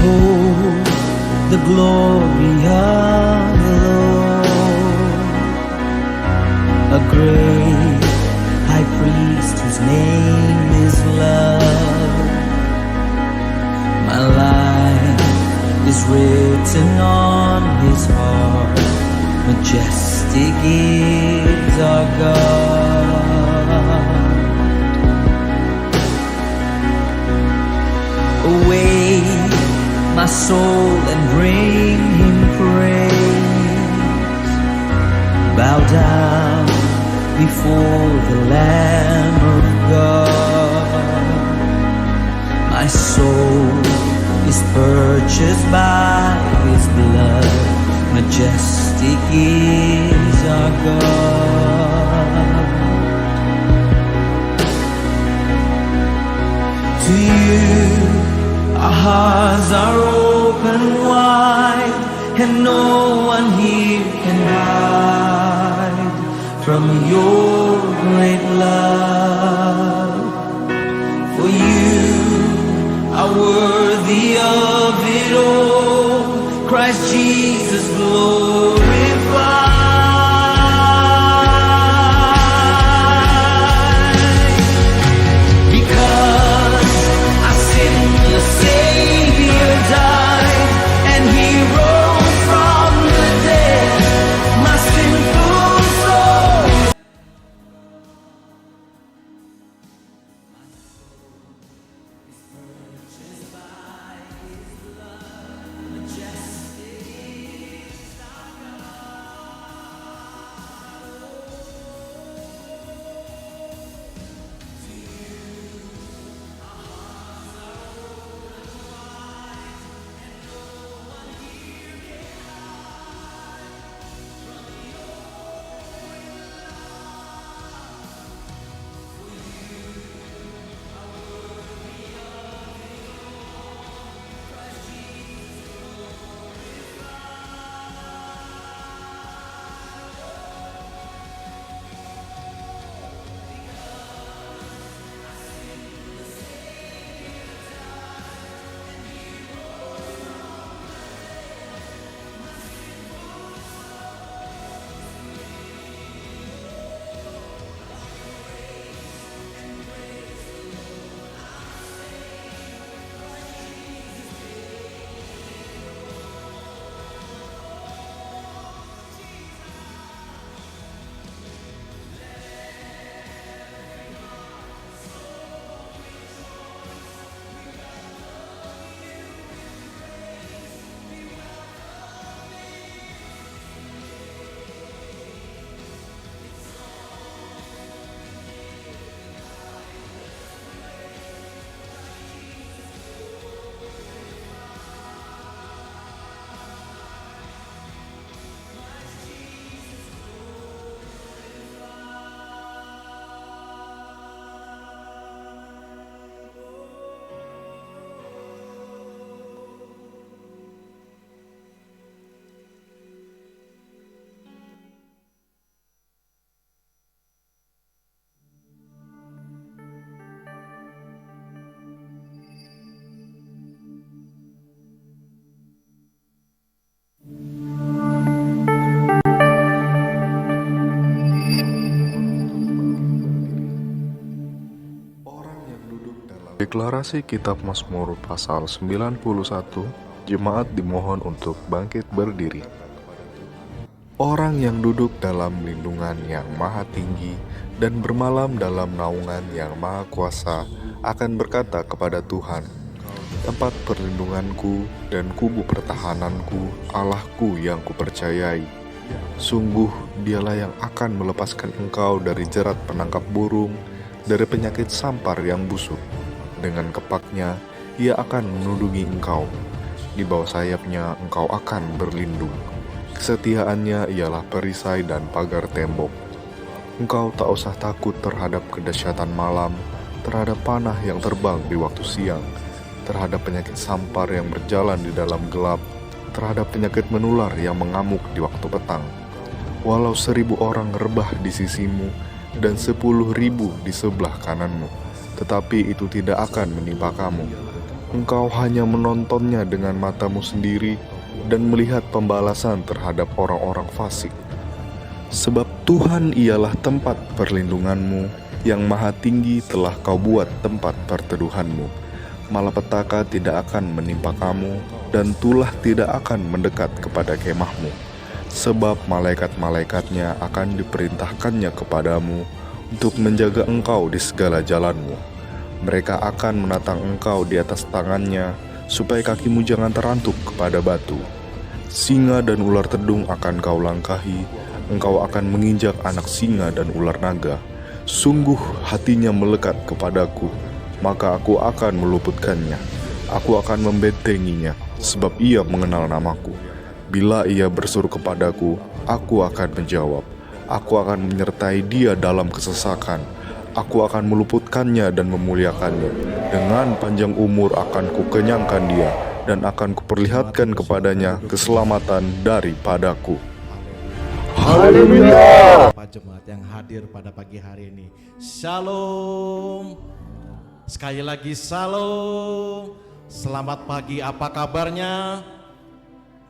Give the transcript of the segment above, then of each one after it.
Behold the glory of the Lord, a great high priest whose name is love. My life is written on his heart, majestic is our God. Awake my soul and bring him praise. Bow down before the Lamb of God. My soul is purchased by his blood, majestic is our God. To you our hearts are open wide, and no one here can hide from your great love. For you are worthy of it all, Christ Jesus glorified. Because our sinless Savior died, and he rose from the dead, my sinful soul. Deklarasi Kitab Mazmur pasal 91, jemaat dimohon untuk bangkit berdiri. Orang yang duduk dalam lindungan yang maha tinggi dan bermalam dalam naungan yang maha kuasa akan berkata kepada Tuhan, tempat perlindunganku dan kubu pertahananku, Allahku yang kupercayai. Sungguh dialah yang akan melepaskan engkau dari jerat penangkap burung, dari penyakit sampar yang busuk. Dengan kepaknya ia akan menudungi engkau, di bawah sayapnya engkau akan berlindung. Kesetiaannya ialah perisai dan pagar tembok. Engkau tak usah takut terhadap kedahsyatan malam, terhadap panah yang terbang di waktu siang, terhadap penyakit sampar yang berjalan di dalam gelap, terhadap penyakit menular yang mengamuk di waktu petang. Walau 1000 orang rebah di sisimu dan 10.000 di sebelah kananmu, tetapi itu tidak akan menimpa kamu. Engkau hanya menontonnya dengan matamu sendiri dan melihat pembalasan terhadap orang-orang fasik. Sebab Tuhan ialah tempat perlindunganmu, yang maha tinggi telah kau buat tempat perteduhanmu. Malapetaka tidak akan menimpa kamu, dan tulah tidak akan mendekat kepada kemahmu. Sebab malaikat-malaikatnya akan diperintahkannya kepadamu untuk menjaga engkau di segala jalanmu. Mereka akan menatang engkau di atas tangannya, supaya kakimu jangan terantuk kepada batu. Singa dan ular tedung akan kau langkahi, engkau akan menginjak anak singa dan ular naga. Sungguh hatinya melekat kepadaku, maka aku akan meluputkannya. Aku akan membentenginya, sebab ia mengenal namaku. Bila ia berseru kepadaku, aku akan menjawab. Aku akan menyertai dia dalam kesesakan. Aku akan meluputkannya dan memuliakannya. Dengan panjang umur akan kukenyangkan dia, dan akan kuperlihatkan kepadanya keselamatan daripadaku. Haleluya. Bapak jemaat yang hadir pada pagi hari ini, Shalom. Sekali lagi Shalom. Selamat pagi, apa kabarnya?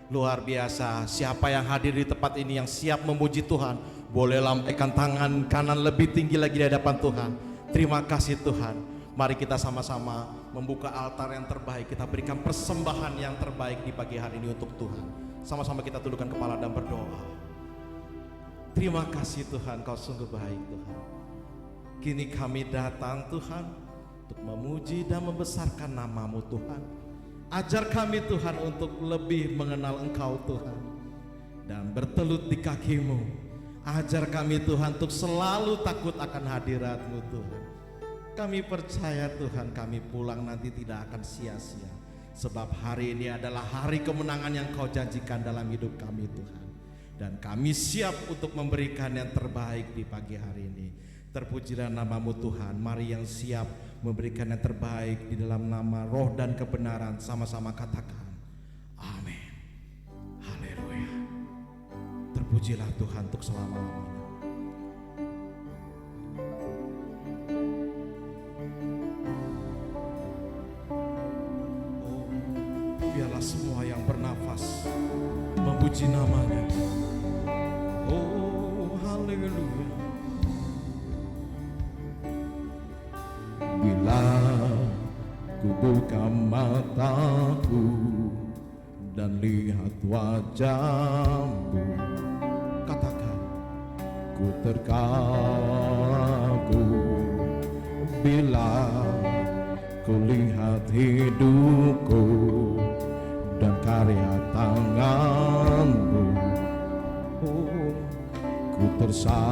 Luar biasa. Siapa yang hadir di tempat ini yang siap memuji Tuhan, boleh lambaikan tangan kanan lebih tinggi lagi di hadapan Tuhan. Terima kasih Tuhan. Mari kita sama-sama membuka altar yang terbaik. Kita berikan persembahan yang terbaik di pagi hari ini untuk Tuhan. Sama-sama kita tundukkan kepala dan berdoa. Terima kasih Tuhan, Kau sungguh baik Tuhan. Kini kami datang Tuhan untuk memuji dan membesarkan nama-Mu Tuhan. Ajar kami Tuhan untuk lebih mengenal Engkau Tuhan, dan bertelut di kaki-Mu. Ajar kami Tuhan untuk selalu takut akan hadirat-Mu Tuhan. Kami percaya Tuhan, kami pulang nanti tidak akan sia-sia, sebab hari ini adalah hari kemenangan yang Kau janjikan dalam hidup kami Tuhan. Dan kami siap untuk memberikan yang terbaik di pagi hari ini. Terpujilah nama-Mu Tuhan. Mari yang siap memberikan yang terbaik di dalam nama roh dan kebenaran, sama-sama katakan amin. Haleluya. Terpujilah Tuhan untuk selama-lamanya. Oh, biarlah semua yang bernafas memuji namanya. Oh, haleluya. Bila ku buka mataku dan lihat wajah-Mu, katakan ku terkagum. Bila ku lihat hidupku dan karya tangan-Mu, oh, ku tersanjung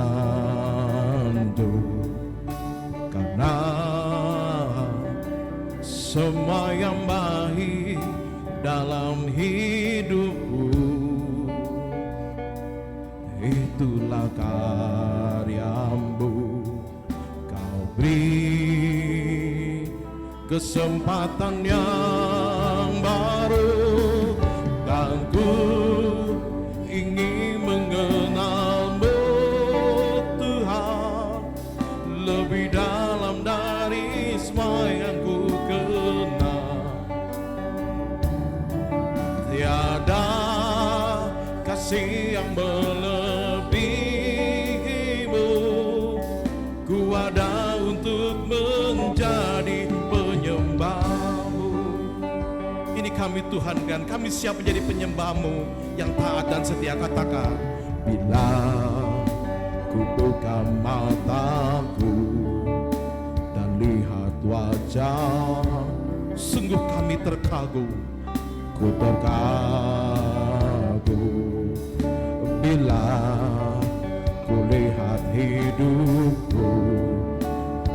karena semua yang baik dalam hidupku itulah karya-Mu. Kau beri kesempatan yang baru, dan ku ingin mengenal-Mu Tuhan lebih dalam dari semua yang ku kenal. Tiada kasih yang melebihi-Mu. Ku ada untuk menjadi penyembah-Mu. Ini kami Tuhan, kan kami siap menjadi penyembah-Mu yang taat dan setia. Katakan, bila ku buka mataku dan lihat wajah, sungguh kami terkagum. Ku terkagum bila ku lihat hidupku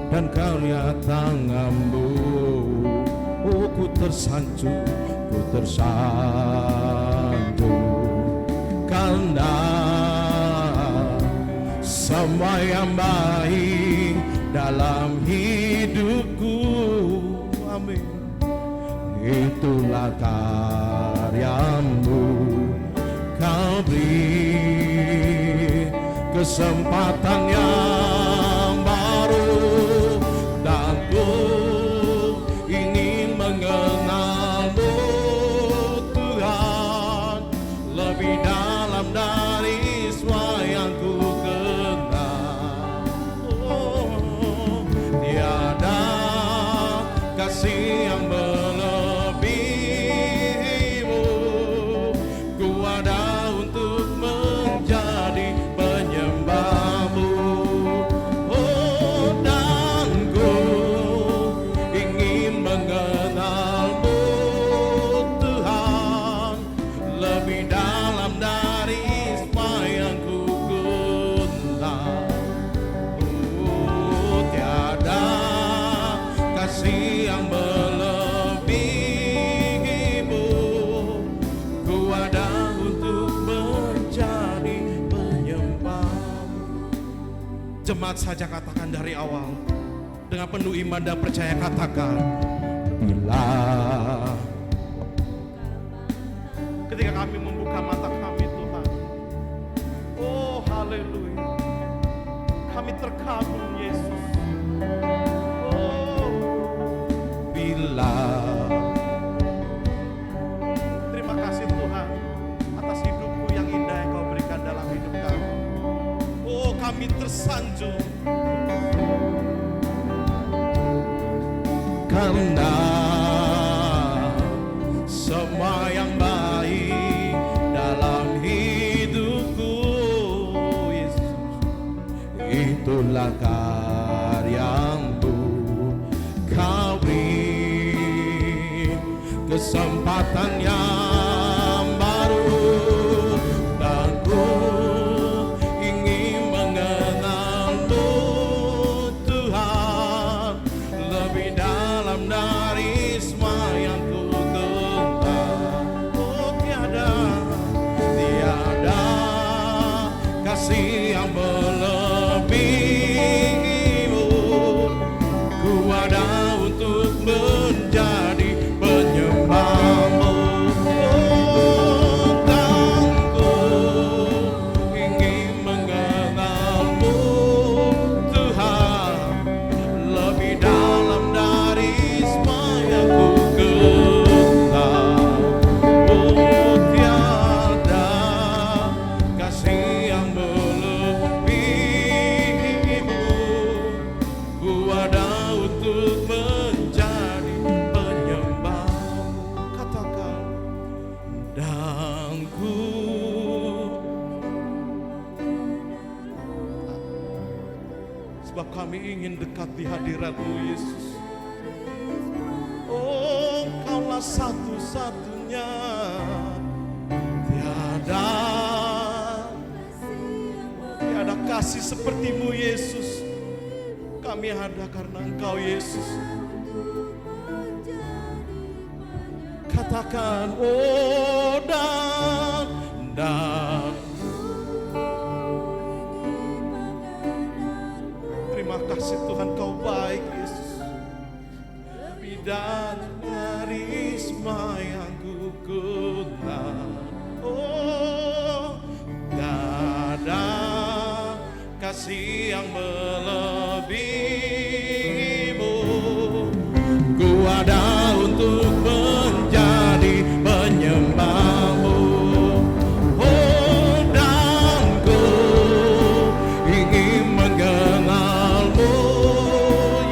dan karya tangan-Mu. Oh, ku tersanjung, ku tersanjung karena semua yang baik dalam hidupku, amin, itulah karya-Mu. Kau beri kesempatan yang baru, dan ku ingin mengenal tiada kasih yang melebihimu. Ku ada untuk menjadi penyembahmu. Oh, dan ku ingin mengenalmu Tuhan, lebih dalam dari yang ku kenal. Oh, tiada kasih yang melebihimu. Ku ada untuk menjadi penyembahmu. Jemaat saja katakan dari awal dengan penuh iman dan percaya, katakan, bila ketika kami membuka mata kami Tuhan, oh haleluya, kami terkagum Yesus. Oh, bila terima kasih Tuhan atas hidupku yang indah yang Kau berikan dalam hidup kami. Oh, kami tersanjung karena semua yang baik dalam hidupku Yesus, itulah karyamu. Kau beri kesempatan yang baru, dan ku ingin mengenalmu Tuhan, lebih dalam dari semua yang ku kenal. Oh, tiada kasih yang melebihimu. Ku ada untuk menjadi penyembahmu. Oh, dan ku ingin mengenalmu Tuhan, lebih dalam dari semua yang ku kenal. Oh, tiada kasih yang melebihimu. Ku ada untuk menjadi penyembahmu. Katakan, dan ku sebab kami ingin dekat di hadirat-Mu Yesus. Oh, Kaulah satu-satunya, tiada kasih seperti-Mu Yesus. Kami ada karena Engkau Yesus. Katakan, oh, dan terima kasih Tuhan, Kau baik Yesus. Lebih dalam dari semua yang ku kenal. Oh, gak ada kasih yang melebihimu. Ku ada untuk menjadi penyembahmu. Oh, dan ku ingin mengenalmu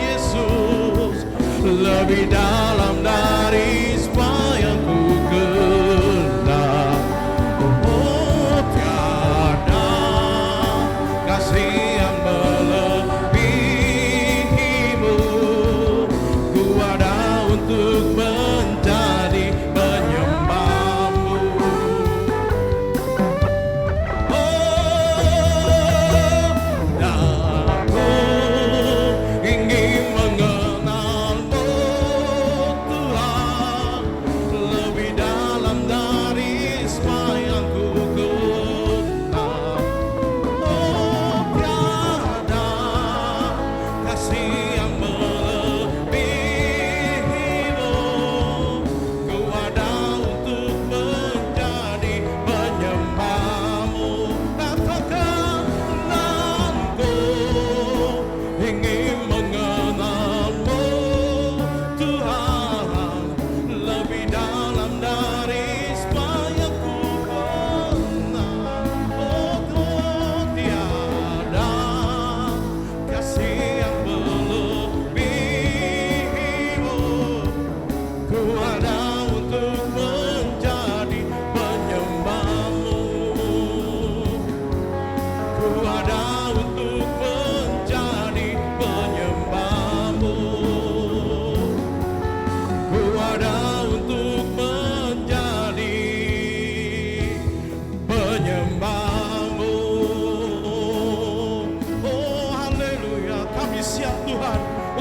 Yesus, lebih dalam dari semua yang ku kenal. Oh, tiada kasih yang melebihimu. Ku ada untuk menjadi penyembahmu. Oh, dan ku ingin mengenalmu Tuhan,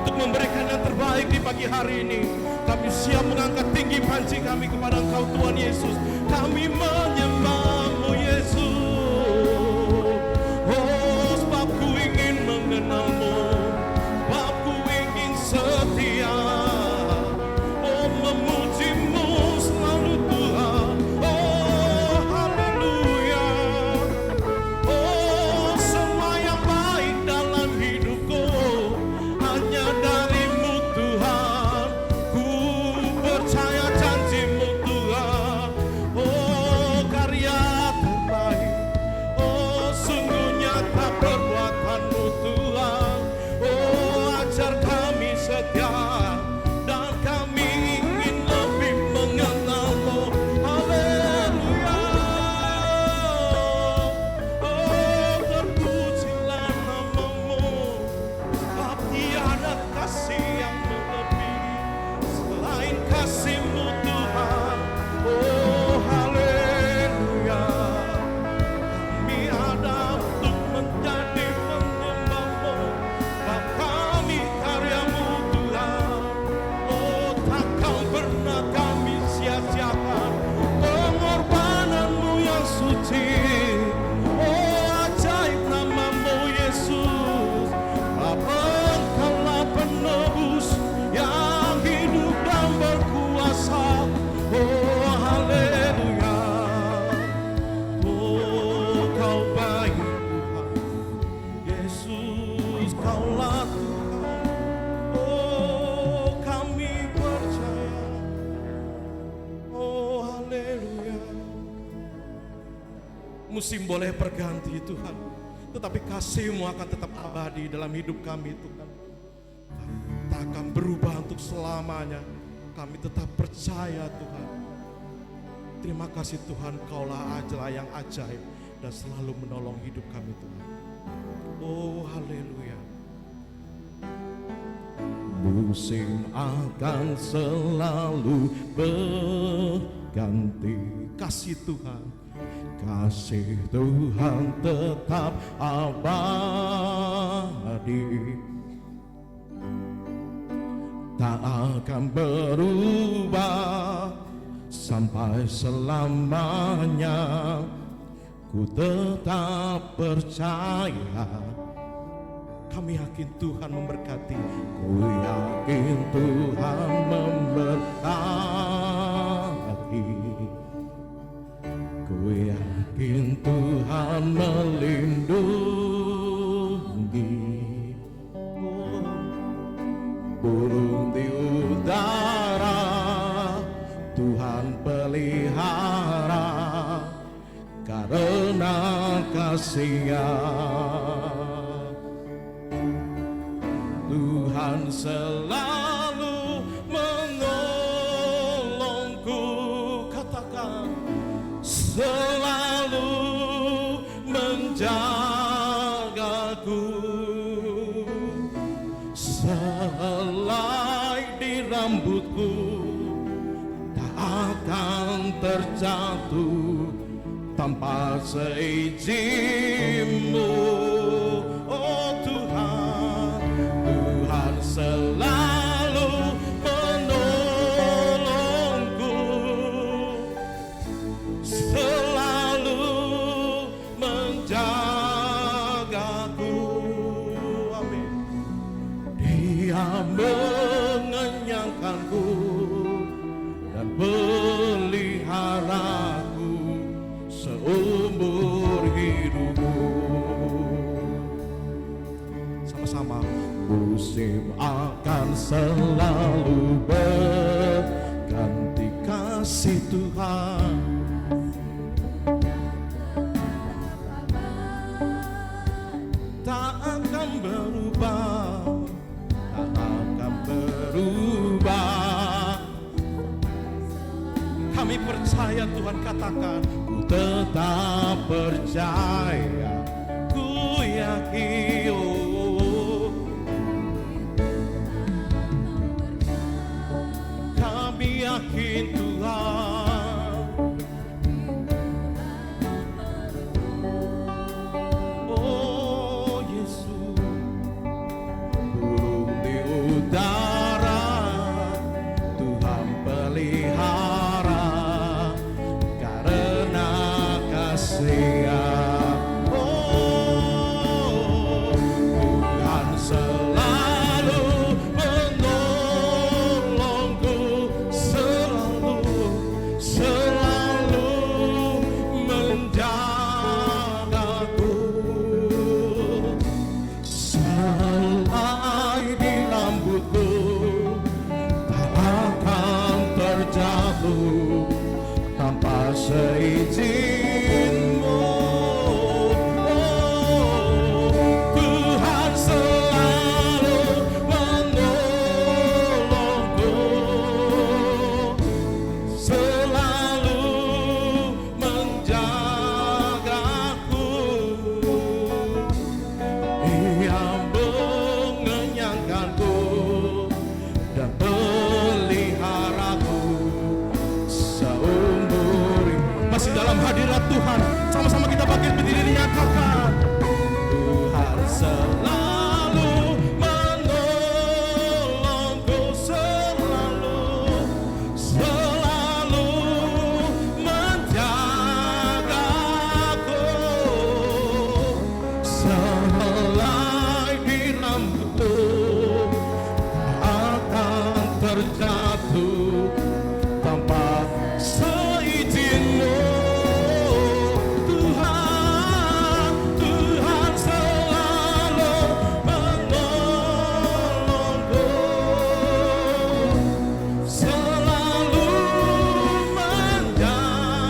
untuk memberikan yang terbaik di pagi hari ini. Kami siap mengangkat tinggi panci kami kepada Engkau Tuhan Yesus. Kami menyembah-Mu Yesus. Oh, sebab ku ingin mengenal-Mu, sebab ku ingin setia. Oh, memuji-Mu selalu Tuhan. Oh, haleluya. Oh, semua yang baik dalam hidupku hanya dari-Mu Tuhan. Ku percaya janji-Mu Tuhan. Oh, karya terbaik. Oh, sungguh nyata perbuatan-Mu Tuhan. Oh, ajar kami setia dan kami ingin lebih mengenal-Mu. Haleluya. Oh, terpujilah nama-Mu. Sebab tiada kasih yang melebihi selain kasih-Mu Tuhan. Oh, haleluya. Kami ada untuk menjadi penyembah-Mu. Sebab kami karya-Mu Tuhan. Oh, takkan pernah kami sia-siakan pengorbanan-Mu yang suci. Oh, ajaib nama-Mu Yesus. Sebab Engkaulah penebus yang hidup dan berkuasa. Oh, haleluya. Oh, Kau baik Tuhan Yesus, Kaulah Tuhan. Oh, kami percaya. Oh, haleluya. Musim boleh berganti Tuhan, tetapi kasih-Mu akan tetap abadi dalam hidup kami Tuhan. Tak akan berubah untuk selamanya. Kami tetap percaya Tuhan. Terima kasih Tuhan, Kaulah Allah yang ajaib dan selalu menolong hidup kami Tuhan. Oh, haleluya. Musim akan selalu berganti. Kasih Tuhan, kasih Tuhan tetap abadi, tak akan berubah sampai selamanya. Ku tetap percaya. Kami yakin Tuhan memberkati. Ku yakin Tuhan memberkati. Ku yakin Tuhan melindungi. Burung di udara Tuhan pelihara karena kasih-Nya. Tuhan selalu menolongku. Katakan, selalu menjagaku. Selai di rambutku tak akan terjatuh tanpa seizin-Mu. Oh Tuhan, Tuhan selalu menolongku, selalu menjagaku. Amin. Dia mengenyangkanku dan peliharaku seumur hidupku. Sama-sama. Musim akan selalu berganti, kasih Tuhan tak akan berubah, tak akan berubah. Kami percaya Tuhan, katakan, ku tetap percaya, ku yakin. Oh, kami yakin Tuhan. Oh Yesus, burung di saudara, Tuhan pelihara karena kasih-Nya. Oh, Tuhan selalu menolongku, selalu menjagaku. Selai di rambutku tak akan terjatuh tanpa seizin-Mu. Oh, Tuhan selalu menolongku, selalu menjagaku. Ia mengenyangkanku dan peliharaku seumur hidup. Masih dalam hadirat Tuhan, sama-sama kita bangkit berdiri nyatakan, Tuhan selalu menolongku, selalu menjagaku. Selai di rambutku tak akan terjatuh tanpa seizin-Mu. Tuhan selalu menolongku, selalu menjagaku.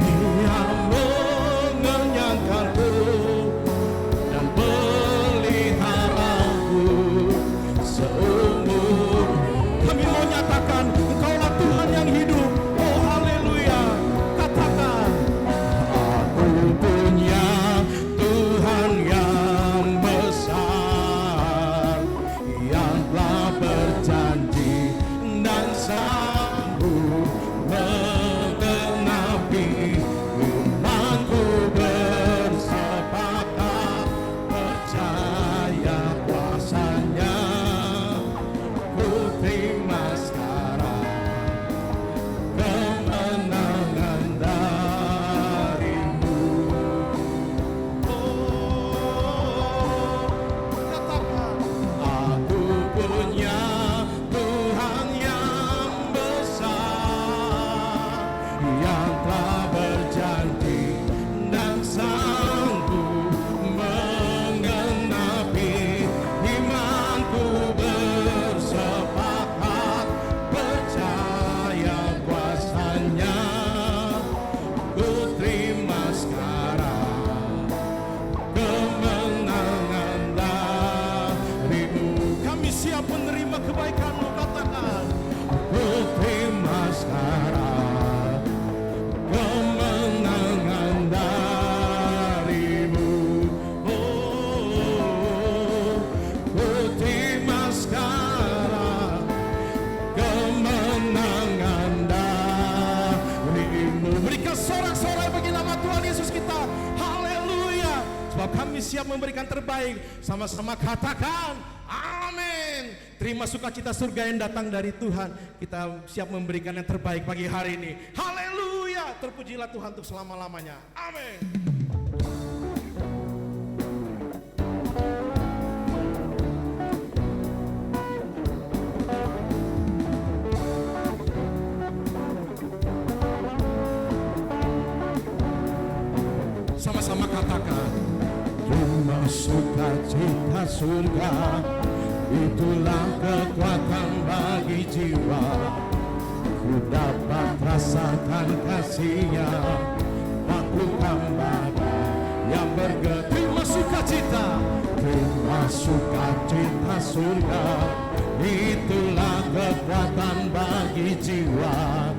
Dia mengenyangkanku dan peliharaku seumur. Kami mau nyatakan, Engkaulah Tuhan yang hidup. Oh haleluya. Katakan, aku punya Tuhan yang besar, yang telah berjanji dan sanggup menggenapi imanku. Bersepakat percaya kuasa-Nya, ku terima sekarang kemenangan dari-Mu. Oh, katakan, aku punya Tuhan yang besar, yang telah berjanji dan sanggup menggenapi imanku. Bersepakat percaya kuasa-Nya, ku terima sekarang kemenangan dari-Mu. Kami siap menerima kebaikan-Mu. Katakan, ku terima sekarang kemenangan dari-Mu. Oh, ku terima sekarang kemenangan dari-Mu. Berikan sorak-sorai bagi nama Tuhan Yesus kita. Haleluya. Sebab kami siap memberikan terbaik. Sama-sama katakan, amin. Terima sukacita surga yang datang dari Tuhan. Kita siap memberikan yang terbaik pagi hari ini. Haleluya. Terpujilah Tuhan untuk selama-lamanya. Amin. Sama-sama katakan, terima sukacita surga, itulah kekuatan bagi jiwa. Ku dapat rasakan kasih-Nya, taklukkan badai yang bergetar. Terima sukacita, terima sukacita surga, itulah kekuatan bagi jiwa.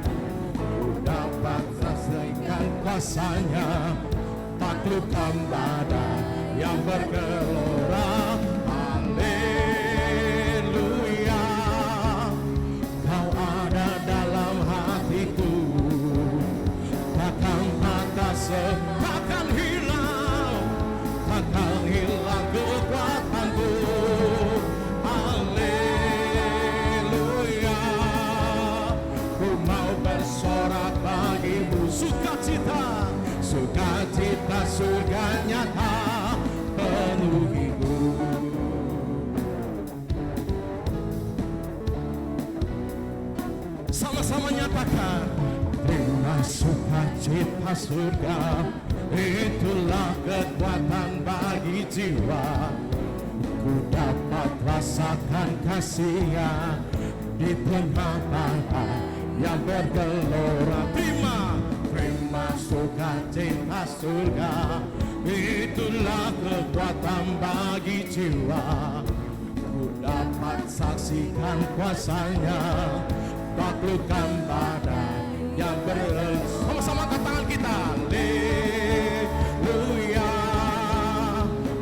Ku dapat rasakan kuasa-Nya, taklukkan badai yang bergelora. Haleluya, Kau ada dalam hatiku, takkan patah, takkan hilang kekuatan sukacita surga, itulah kekuatan bagi jiwa. Ku dapat rasakan kasih-Nya di tengah badai yang bergelora. Terima sukacita surga, itulah kekuatan bagi jiwa. Ku dapat saksikan kuasa-Nya, taklukkan badai yang bergelora. Sama-sama angkat tangan kita. Haleluya,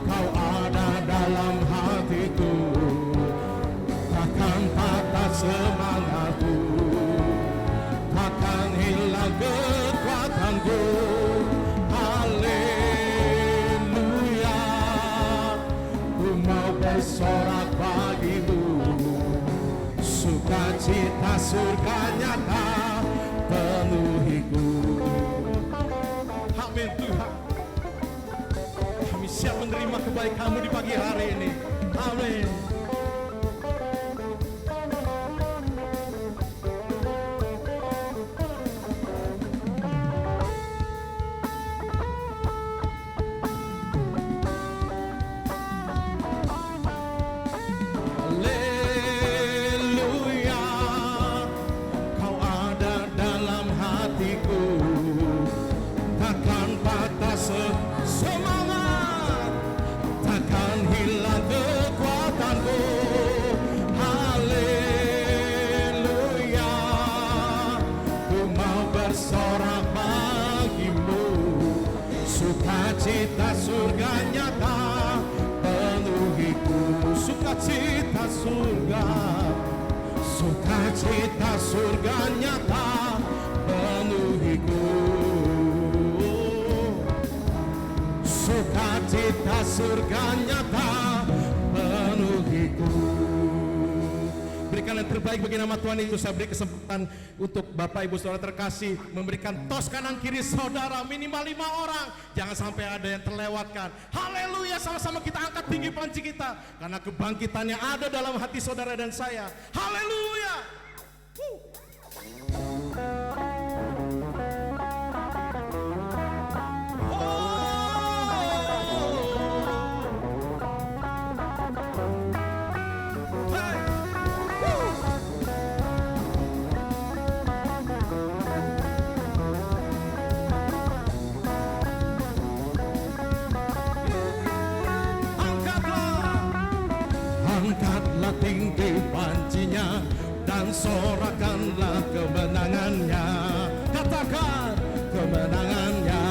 Kau ada dalam hatiku, takkan patah semangatku, takkan hilang kekuatanku. Haleluya, ku mau bersorak bagimu, sukacita surga nyata penuhiku. Amin Tuhan, kami siap menerima kebaikan-Mu di pagi hari ini. Amin. Haleluya, Kau ada dalam hatiku, takkan patah semangat, takkan hilang kekuatanku. Haleluya, ku mau bersorak bagimu, sukacita surga nyata penuhiku. Sukacita surga, sukacita surga nyata penuhiku. Sukacita surga nyata penuhiku. Berikan yang terbaik bagi nama Tuhan Yesus. Saya beri kesempatan untuk Bapak Ibu Saudara terkasih memberikan tos kanan kiri saudara minimal 5 orang. Jangan sampai ada yang terlewatkan. Haleluya, sama-sama kita angkat tinggi panci kita, karena kebangkitannya ada dalam hati saudara dan saya. Haleluya. Angkatlah tinggi pancinya dan sorakanlah kemenangannya. Katakan kemenangannya.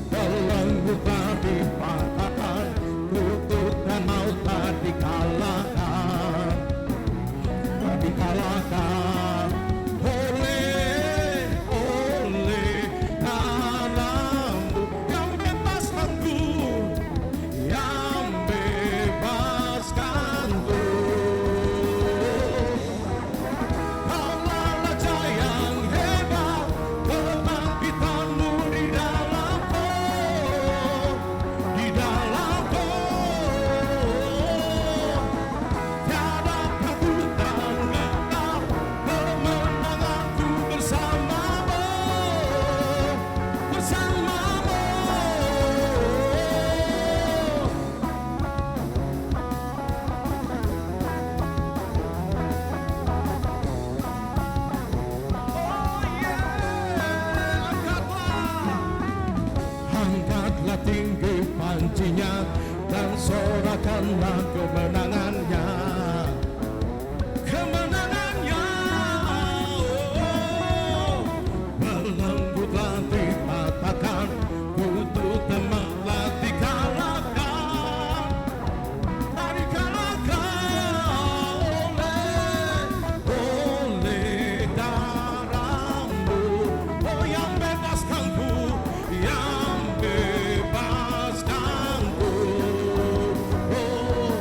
Belenggu telah dipatahkan, kutuk dan maut telah dikalahkan. Dikalahkan oleh darah-Mu yang bebaskanku, yang bebaskanku. Kaulah Raja yang hebat, kebangkitan-Mu di dalamku, di dalamku. Tiada ketakutan, kemenanganku bersama-Mu, bersama-Mu. Angkatlah tinggi pancinya dan sorakanlah kemenangannya. Kemenangannya, belenggu telah dipatahkan, kutuk telah dikalahkan. Dikalahkan oleh darah-Mu, oh yang bebaskanku, yang bebaskanku. Oh,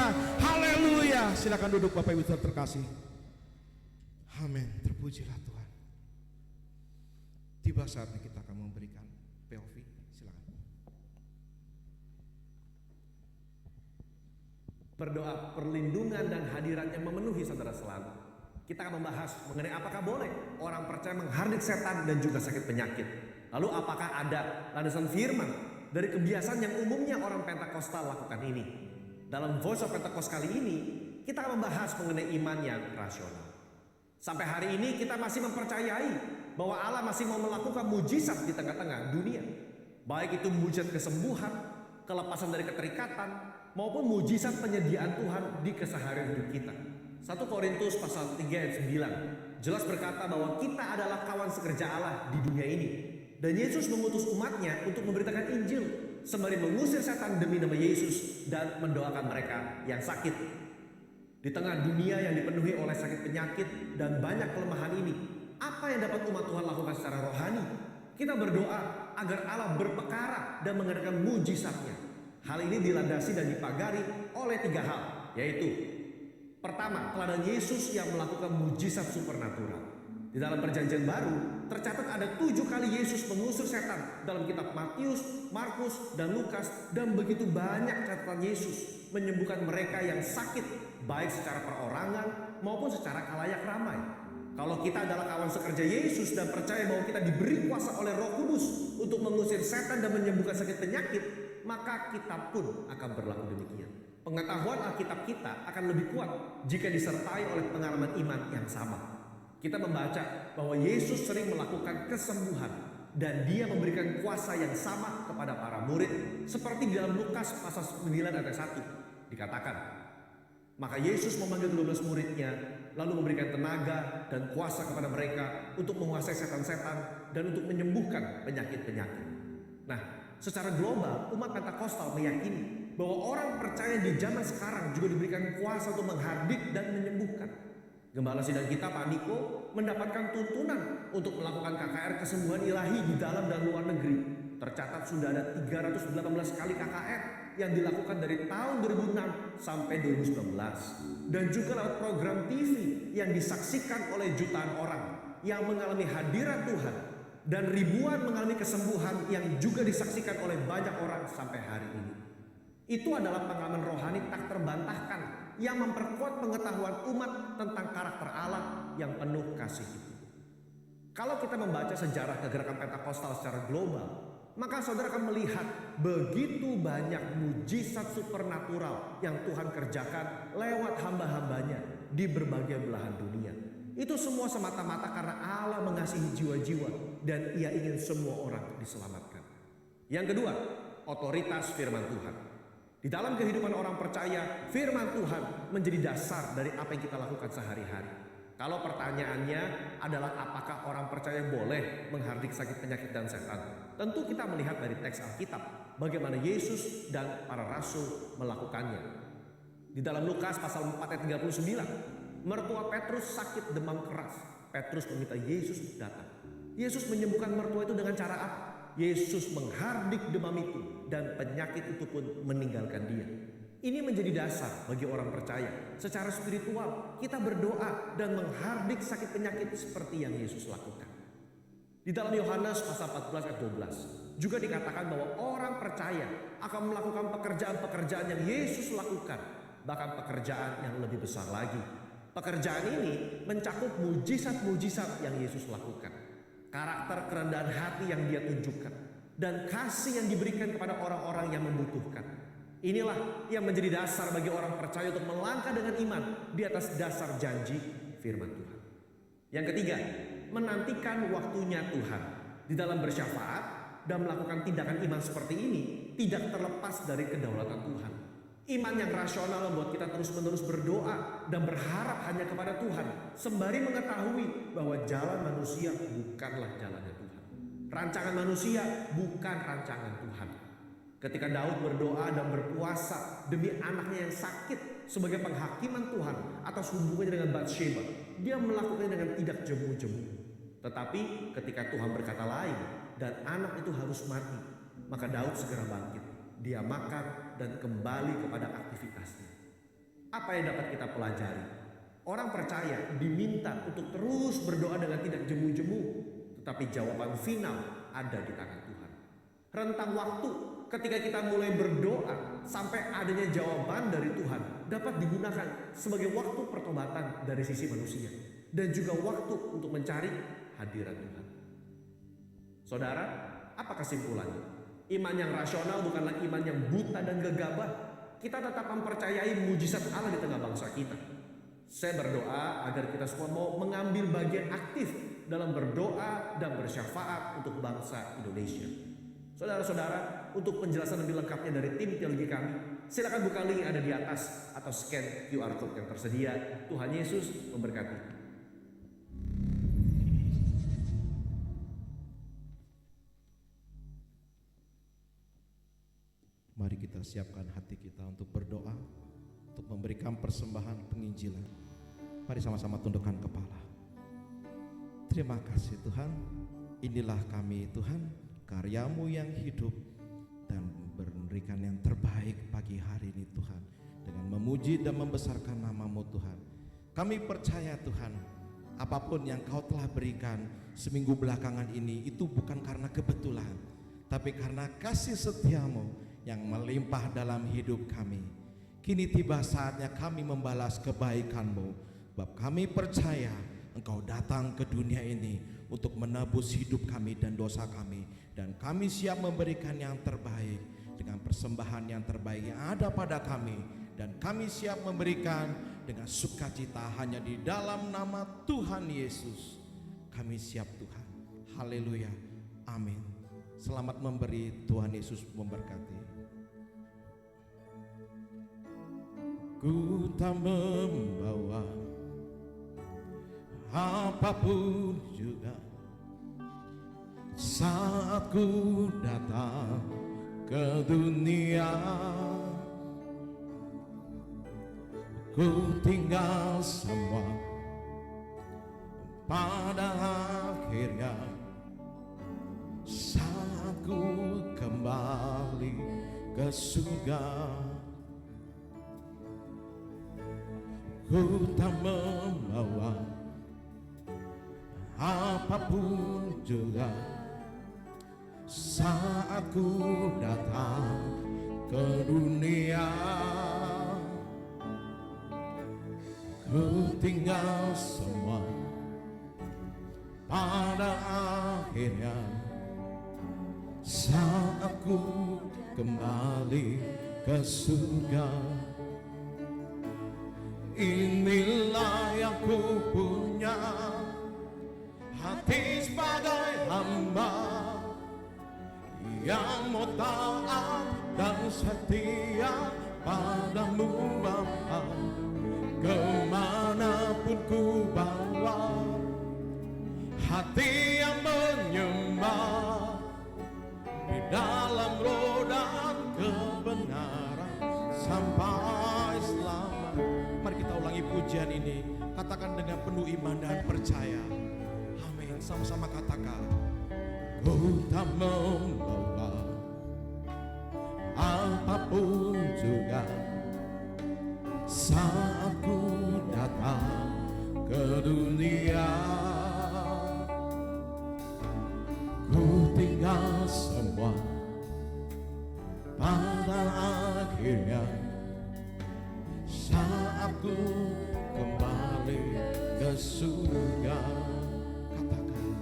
Tuhan. Haleluya. Silakan duduk Bapak Ibu Saudara terkasih. Amin. Terpujilah Tuhan. Tiba saatnya kita akan memberikan POV. Silakan. Berdoa perlindungan dan hadirat yang memenuhi saudara selalu. Kita akan membahas mengenai apakah boleh orang percaya menghardik setan dan juga sakit penyakit. Lalu apakah ada landasan firman dari kebiasaan yang umumnya orang Pentakosta lakukan ini. Dalam Voice of Pentecost kali ini, kita akan membahas mengenai iman yang rasional. Sampai hari ini kita masih mempercayai bahwa Allah masih mau melakukan mujizat di tengah-tengah dunia. Baik itu mujizat kesembuhan, kelepasan dari keterikatan, maupun mujizat penyediaan Tuhan di keseharian hidup kita. 1 Korintus pasal 3 ayat 9 jelas berkata bahwa kita adalah kawan sekerja Allah di dunia ini. Dan Yesus mengutus umatnya untuk memberitakan Injil sembari mengusir setan demi nama Yesus dan mendoakan mereka yang sakit. Di tengah dunia yang dipenuhi oleh sakit penyakit dan banyak kelemahan ini, apa yang dapat umat Tuhan lakukan secara rohani? Kita berdoa agar Allah berpekara dan mengadakan mujizatnya. Hal ini dilandasi dan dipagari oleh 3 hal, yaitu pertama, teladan Yesus yang melakukan mujizat supernatural. Di dalam perjanjian baru, tercatat ada 7 kali Yesus mengusir setan dalam kitab Matius, Markus, dan Lukas. Dan begitu banyak catatan Yesus menyembuhkan mereka yang sakit, baik secara perorangan maupun secara khalayak ramai. Kalau kita adalah kawan sekerja Yesus dan percaya bahwa kita diberi kuasa oleh Roh Kudus untuk mengusir setan dan menyembuhkan sakit penyakit, maka kita pun akan berlaku demikian. Pengetahuan Alkitab kita akan lebih kuat jika disertai oleh pengalaman iman yang sama. Kita membaca bahwa Yesus sering melakukan kesembuhan dan dia memberikan kuasa yang sama kepada para murid, seperti di dalam Lukas pasal 9 ayat 1 dikatakan, maka Yesus memanggil 12 muridnya lalu memberikan tenaga dan kuasa kepada mereka untuk menguasai setan-setan dan untuk menyembuhkan penyakit-penyakit. Nah, secara global umat Pentakosta meyakini bahwa orang percaya di zaman sekarang juga diberikan kuasa untuk menghardik dan menyembuhkan. Gembala sidang kita Pak Niko mendapatkan tuntunan untuk melakukan KKR kesembuhan ilahi di dalam dan luar negeri. Tercatat sudah ada 318 kali KKR yang dilakukan dari tahun 2006 sampai 2019. Dan juga lewat program TV yang disaksikan oleh jutaan orang yang mengalami hadirat Tuhan. Dan ribuan mengalami kesembuhan yang juga disaksikan oleh banyak orang sampai hari ini. Itu adalah pengalaman rohani tak terbantahkan yang memperkuat pengetahuan umat tentang karakter Allah yang penuh kasih itu. Kalau kita membaca sejarah kegerakan Pentakosta secara global, maka saudara akan melihat begitu banyak mujizat supernatural yang Tuhan kerjakan lewat hamba-hambanya di berbagai belahan dunia. Itu semua semata-mata karena Allah mengasihi jiwa-jiwa dan Ia ingin semua orang diselamatkan. Yang kedua, otoritas firman Tuhan. Di dalam kehidupan orang percaya, firman Tuhan menjadi dasar dari apa yang kita lakukan sehari-hari. Kalau pertanyaannya adalah apakah orang percaya boleh menghardik sakit penyakit dan setan? Tentu kita melihat dari teks Alkitab bagaimana Yesus dan para rasul melakukannya. Di dalam Lukas pasal 4 ayat 39, mertua Petrus sakit demam keras. Petrus meminta Yesus datang. Yesus menyembuhkan mertua itu dengan cara apa? Yesus menghardik demam itu dan penyakit itu pun meninggalkan dia. Ini menjadi dasar bagi orang percaya. Secara spiritual kita berdoa dan menghardik sakit penyakit seperti yang Yesus lakukan. Di dalam Yohanes pasal 14 ayat 12 juga dikatakan bahwa orang percaya akan melakukan pekerjaan-pekerjaan yang Yesus lakukan, bahkan pekerjaan yang lebih besar lagi. Pekerjaan ini mencakup mujizat-mujizat yang Yesus lakukan. Karakter kerendahan hati yang dia tunjukkan dan kasih yang diberikan kepada orang-orang yang membutuhkan. Inilah yang menjadi dasar bagi orang percaya untuk melangkah dengan iman di atas dasar janji firman Tuhan. Yang ketiga, menantikan waktunya Tuhan. Di dalam bersyafaat dan melakukan tindakan iman seperti ini tidak terlepas dari kedaulatan Tuhan. Iman yang rasional membuat kita terus-menerus berdoa dan berharap hanya kepada Tuhan, sembari mengetahui bahwa jalan manusia bukanlah jalannya Tuhan. Rancangan manusia bukan rancangan Tuhan. Ketika Daud berdoa dan berpuasa demi anaknya yang sakit sebagai penghakiman Tuhan atas hubungannya dengan Batsheba, dia melakukannya dengan tidak jemu-jemu. Tetapi ketika Tuhan berkata lain dan anak itu harus mati, maka Daud segera bangkit. Dia makan dan kembali kepada aktivitasnya. Apa yang dapat kita pelajari? Orang percaya diminta untuk terus berdoa dengan tidak jemu-jemu, tetapi jawaban final ada di tangan Tuhan. Rentang waktu ketika kita mulai berdoa sampai adanya jawaban dari Tuhan dapat digunakan sebagai waktu pertobatan dari sisi manusia dan juga waktu untuk mencari hadirat Tuhan. Saudara, apa kesimpulannya? Iman yang rasional bukanlah iman yang buta dan gegabah. Kita tetap mempercayai mujizat Allah di tengah bangsa kita. Saya berdoa agar kita semua mau mengambil bagian aktif dalam berdoa dan bersyafaat untuk bangsa Indonesia. Saudara-saudara, untuk penjelasan lebih lengkapnya dari tim teologi kami, silakan buka link yang ada di atas atau scan QR code yang tersedia. Tuhan Yesus memberkati. Mari kita siapkan hati kita untuk berdoa, untuk memberikan persembahan penginjilan. Mari sama-sama tundukkan kepala. Terima kasih Tuhan, inilah kami Tuhan, karya-Mu yang hidup dan memberikan yang terbaik pagi hari ini Tuhan, dengan memuji dan membesarkan nama-Mu Tuhan. Kami percaya Tuhan, apapun yang Kau telah berikan seminggu belakangan ini itu bukan karena kebetulan, tapi karena kasih setia-Mu yang melimpah dalam hidup kami. Kini tiba saatnya kami membalas kebaikan-Mu. Sebab kami percaya Engkau datang ke dunia ini untuk menebus hidup kami dan dosa kami. Dan kami siap memberikan yang terbaik dengan persembahan yang terbaik yang ada pada kami. Dan kami siap memberikan dengan sukacita hanya di dalam nama Tuhan Yesus. Kami siap Tuhan. Haleluya. Amin. Selamat memberi, Tuhan Yesus memberkati. Ku tak membawa apapun juga saat ku datang ke dunia. Ku tinggal semua pada akhirnya saat ku kembali ke surga. Ku tak membawa apapun juga saat ku datang ke dunia. Ku tinggal semua pada akhirnya saat ku kembali ke surga. Inilah yang ku punya, hati sebagai hamba yang mau taat dan setia padamu Bapa. Kemanapun ku bawa, hati yang menyembah di dalam roh dan kebenaran sampai selamat. Mari kita ulangi pujian ini, katakan dengan penuh iman dan percaya. Amin. Sama-sama katakan. Ku tak membawa apapun juga saat ku datang ke dunia. Ku tinggal semua pada akhirnya saat ku kembali ke surga. Katakan,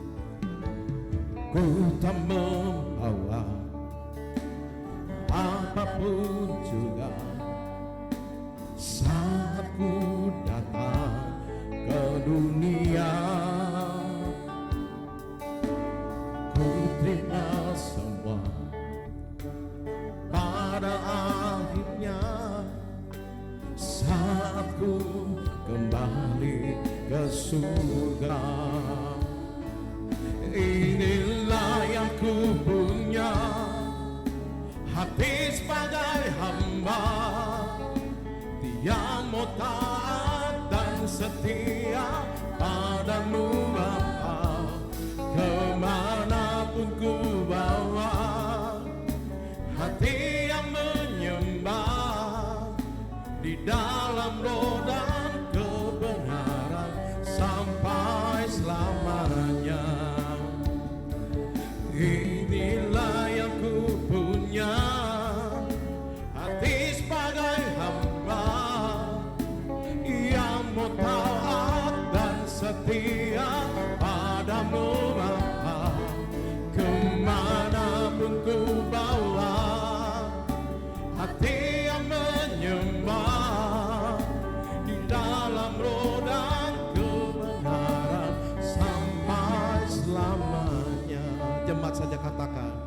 ku tak membawa apapun juga saat ku datang ke dunia. Ku tinggal semua pada akhirnya saat ku kembali ke surga. Inilah yang ku punya, hati sebagai hamba yang mau taat dan setia padamu Bapa. Kemanapun ku bawa, hati yang menyembah di dalam roh dan kebenaran sampai selamanya. Inilah yang ku punya, hati sebagai hamba yang mau taat dan setia padamu Bapa. Kemanapun ku bawa, hati yang menyembah di dalam roh dan kebenaran sampai selamanya. Jemaat saja katakan,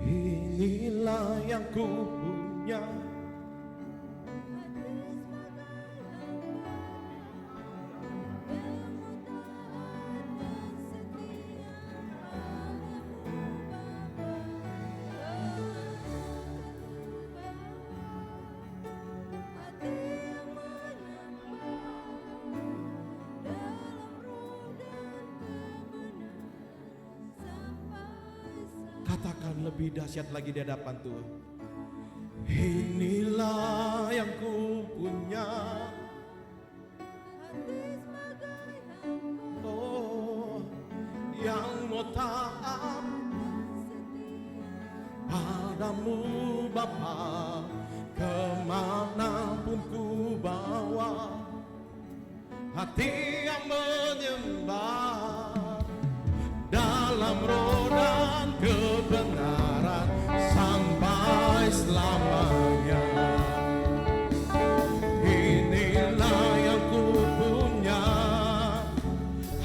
inilah yang ku punya. Katakan lebih dahsyat lagi di hadapan Tuhan. Inilah yang ku punya, oh, yang mau taat padamu Bapa. Kemanapun ku bawa, hati yang menyembah dalam roh dan kebenaran sampai selamanya. Inilah yang ku punya,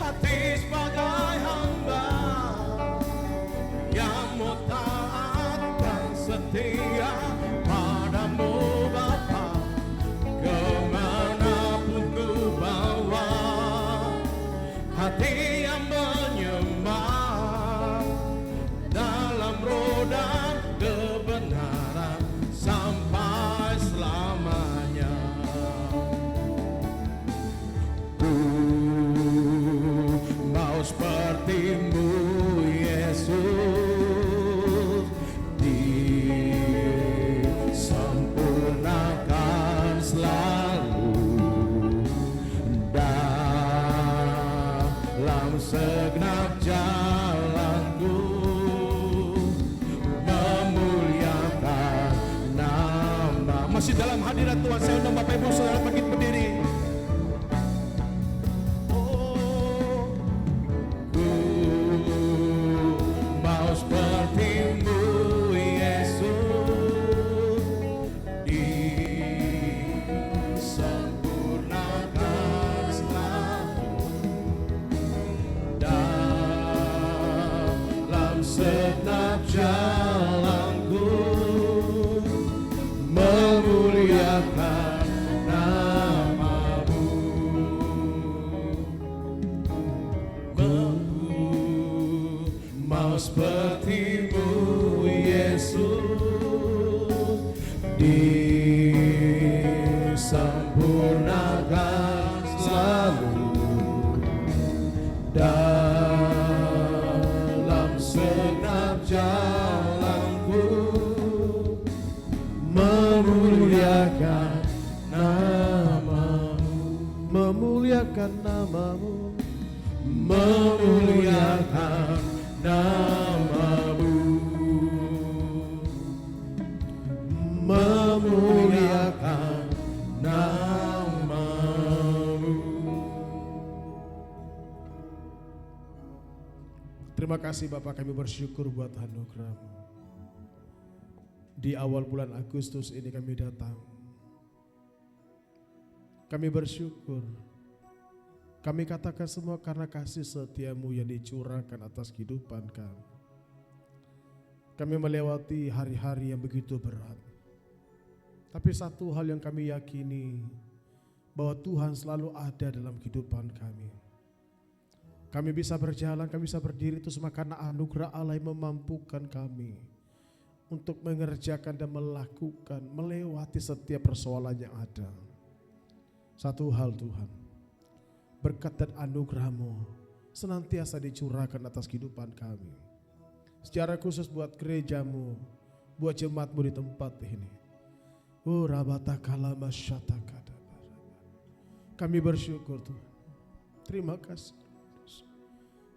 hati sebagai hamba yang mau taat dan setia padamu Bapa. Kemanapun ku bawa, hati yang menyembah dalam roh dan kebenaran sampai selamanya. Ku mau seperti-Mu Yesus, disempurnakan selalu dalam segenap jalanku, memuliakan nama. Masih dalam hadirat Tuhan, saya undang Bapak Ibu Saudara bangkit berdiri. Oh, ku mau seperti-Mu Yesus, disempurnakan selalu dalam segenap jalanku, memuliakan nama-Mu. Mau seperti-Mu Yesus, disempurnakan selalu dalam segenap jalanku, memuliakan nama-Mu, memuliakan nama-Mu, memuliakan nama-Mu, memuliakan nama-Mu. Terima kasih Bapak, kami bersyukur buat anugerah-Mu. Di awal bulan Agustus ini kami datang. Kami bersyukur. Kami katakan semua karena kasih setia-Mu yang dicurahkan atas kehidupan kami. Kami melewati hari-hari yang begitu berat. Tapi satu hal yang kami yakini, bahwa Tuhan selalu ada dalam kehidupan kami. Kami bisa berjalan, kami bisa berdiri itu semua karena anugerah Allah yang memampukan kami untuk mengerjakan dan melakukan, melewati setiap persoalan yang ada. Satu hal Tuhan, berkat dan anugerah-Mu senantiasa dicurahkan atas kehidupan kami. Secara khusus buat gereja-Mu, buat jemaat-Mu di tempat ini. Oh rabatakala masyatakada. Kami bersyukur Tuhan. Terima kasih.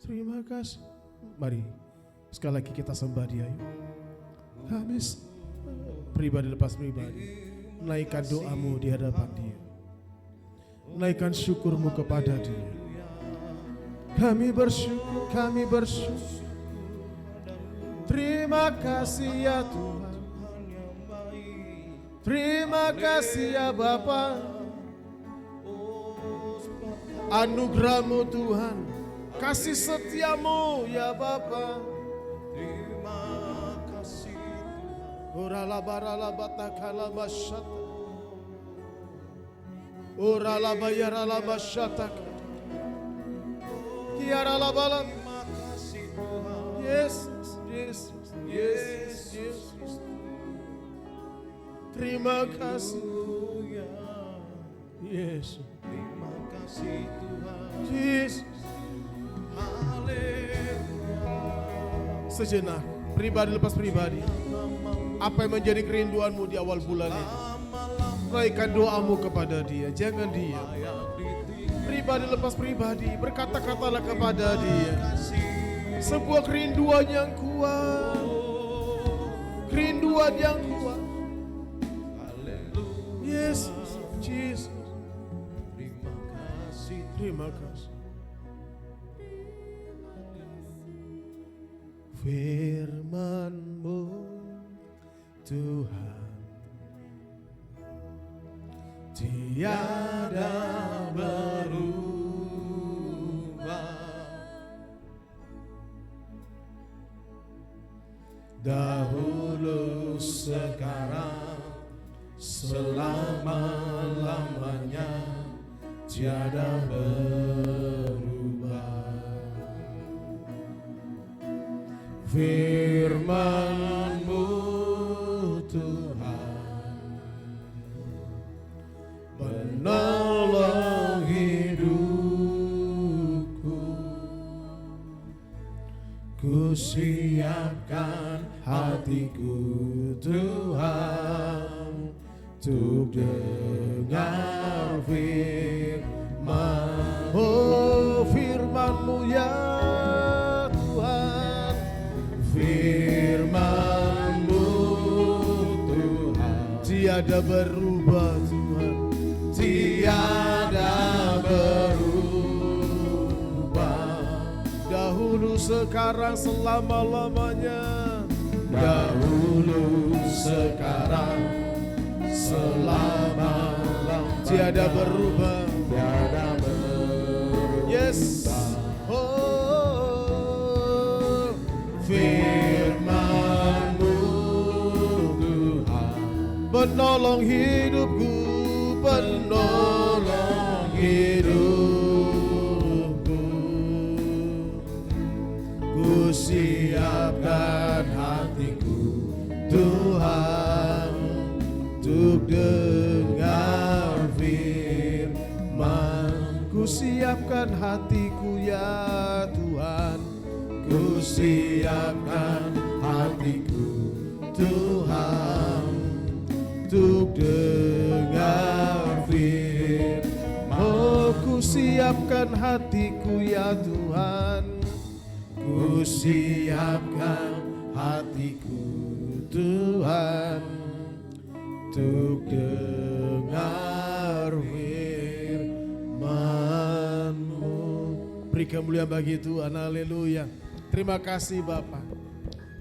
Terima kasih. Mari sekali lagi kita sembah Dia. Yuk. Kami pribadi lepas pribadi. Naikkan doamu di hadapan Dia. Naikkan syukurmu kepada Dia. Kami bersyukur, kami bersyukur. Terima kasih ya Tuhan. Terima kasih ya Bapa. Anugerah-Mu Tuhan, kasih setiamu ya Bapa. Terima kasih Tuhan. Orala barala batakala masyata. Orala bayarala masyata. Kiarala balam. Yesus, Yesus, Yesus, Yesus. Terima kasih Yesus. Terima kasih Tuhan Yesus. Haleluya. Sejenak pribadi lepas pribadi, apa yang menjadi kerinduanmu di awal bulan ini? Naikkan doamu kepada Dia, jangan diam. Pribadi lepas pribadi, berkata-katalah kepada Dia. Sebuah kerinduan yang kuat, kerinduan yang kuat. Yesus, Yesus. Terima kasih, terima kasih. Firman-Mu Tuhan tiada berubah. Dahulu, sekarang, selama-lamanya tiada berubah. Firman-Mu Tuhan menolong hidupku. Ku siapkan hatiku Tuhan untuk dengar firman. Oh firman-Mu ya Tuhan, firman-Mu Tuhan tiada berubah Tuhan, tiada berubah. Dahulu, sekarang, selama-lamanya. Dahulu, sekarang, selama-lamanya. Tiada berubah, tiada berubah. Yes. Oh, firman-Mu Tuhan menolong hidupku, penolong hidupku. Ku siapkan hatiku Tuhan untuk dengar firman. Ku siapkan hatiku ya Tuhan, ku siapkan hatiku Tuhan untuk dengar firman. Oh, ku siapkan hatiku ya Tuhan, ku siapkan hatiku Tuhan untuk dengar firman-Mu. Beri kemuliaan bagi Tuhan, haleluya. Terima kasih Bapa.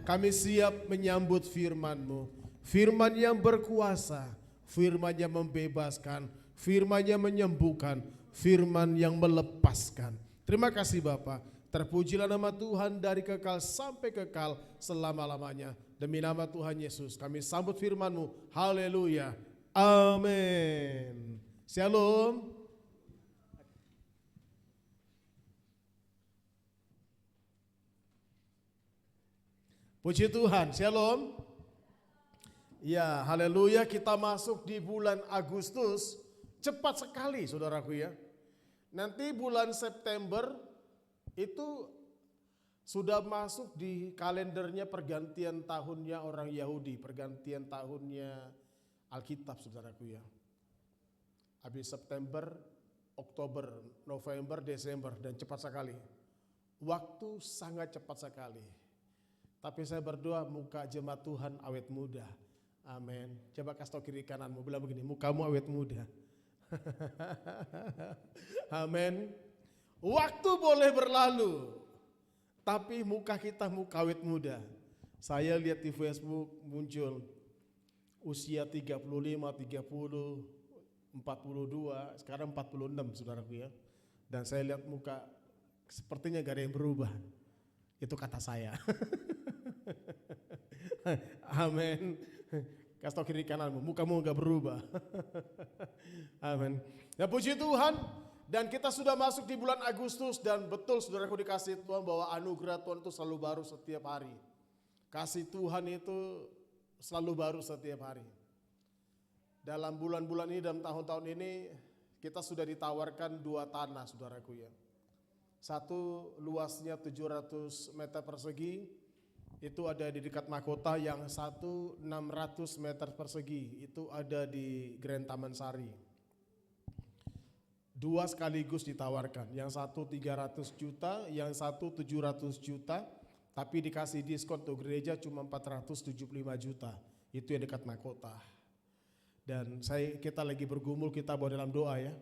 Kami siap menyambut firman-Mu, firman yang berkuasa, firman yang membebaskan, firman yang menyembuhkan, firman yang melepaskan. Terima kasih Bapa. Terpujilah nama Tuhan dari kekal sampai kekal selama-lamanya. Demi nama Tuhan Yesus kami sambut firman-Mu. Haleluya. Amin. Shalom. Puji Tuhan. Shalom. Ya, haleluya, kita masuk di bulan Agustus. Cepat sekali saudaraku ya. Nanti bulan September itu sudah masuk di kalendernya pergantian tahunnya orang Yahudi, pergantian tahunnya Alkitab, saudaraku ya. Habis September, Oktober, November, Desember, dan cepat sekali. Waktu sangat cepat sekali. Tapi saya berdoa muka jemaat Tuhan awet muda. Amin. Coba kasih tau kiri kananmu, bilang begini, mukamu awet muda. Amin. Waktu boleh berlalu, tapi muka kita muka awet muda. Saya lihat di Facebook muncul usia 35, 30, 42, sekarang 46 saudaraku ya. Dan saya lihat muka sepertinya gak ada yang berubah. Itu kata saya. Amin. Kasih tau kiri kananmu, mukamu gak berubah. Amin. Ya puji Tuhan. Dan kita sudah masuk di bulan Agustus. Dan betul saudaraku dikasih Tuhan bahwa anugerah Tuhan itu selalu baru setiap hari. Kasih Tuhan itu selalu baru setiap hari. Dalam bulan-bulan ini, dalam tahun-tahun ini, kita sudah ditawarkan 2 tanah saudaraku ya. Satu luasnya 700 meter persegi, itu ada di dekat mahkota. Yang satu 600 meter persegi, itu ada di Grand Taman Sari. 2 sekaligus ditawarkan, yang satu 300 juta, yang satu 700 juta, tapi dikasih diskon untuk gereja cuma 475 juta, itu yang dekat mahkota. Dan kita lagi bergumul, kita bawa dalam doa ya.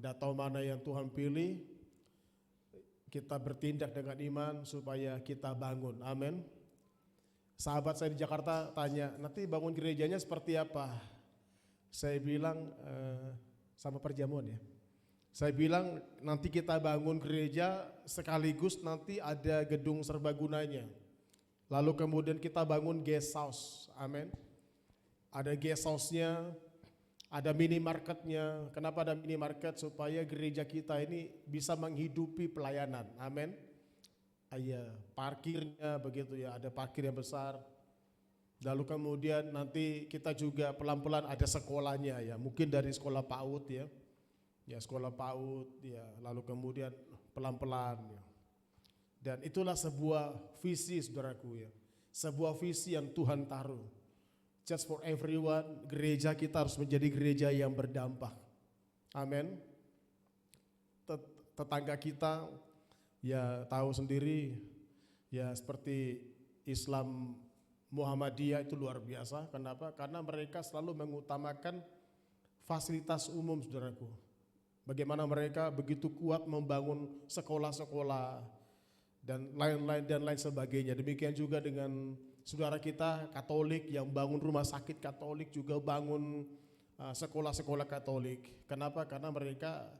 Nggak tahu mana yang Tuhan pilih, kita bertindak dengan iman supaya kita bangun, amin. Sahabat saya di Jakarta tanya, nanti bangun gerejanya seperti apa? Saya bilang, sama perjamuan ya. Saya bilang nanti kita bangun gereja sekaligus nanti ada gedung serbagunanya. Lalu kemudian kita bangun guest house, amin. Ada guest house-nya, ada minimarketnya. Kenapa ada minimarket? Supaya gereja kita ini bisa menghidupi pelayanan. Amin. Iya, parkirnya begitu ya, ada parkir yang besar. Lalu kemudian nanti kita juga pelan-pelan ada sekolahnya ya. Mungkin dari sekolah PAUD ya. Ya sekolah PAUD ya. Lalu kemudian pelan-pelan ya. Dan itulah sebuah visi saudaraku ya. Sebuah visi yang Tuhan taruh. Just for everyone, gereja kita harus menjadi gereja yang berdampak. Amin. Tetangga kita ya tahu sendiri ya, seperti Islam Muhammadiyah itu luar biasa. Kenapa? Karena mereka selalu mengutamakan fasilitas umum saudaraku. Bagaimana mereka begitu kuat membangun sekolah-sekolah dan lain sebagainya. Demikian juga dengan saudara kita Katolik yang bangun rumah sakit Katolik, juga bangun sekolah-sekolah Katolik. Kenapa? Karena mereka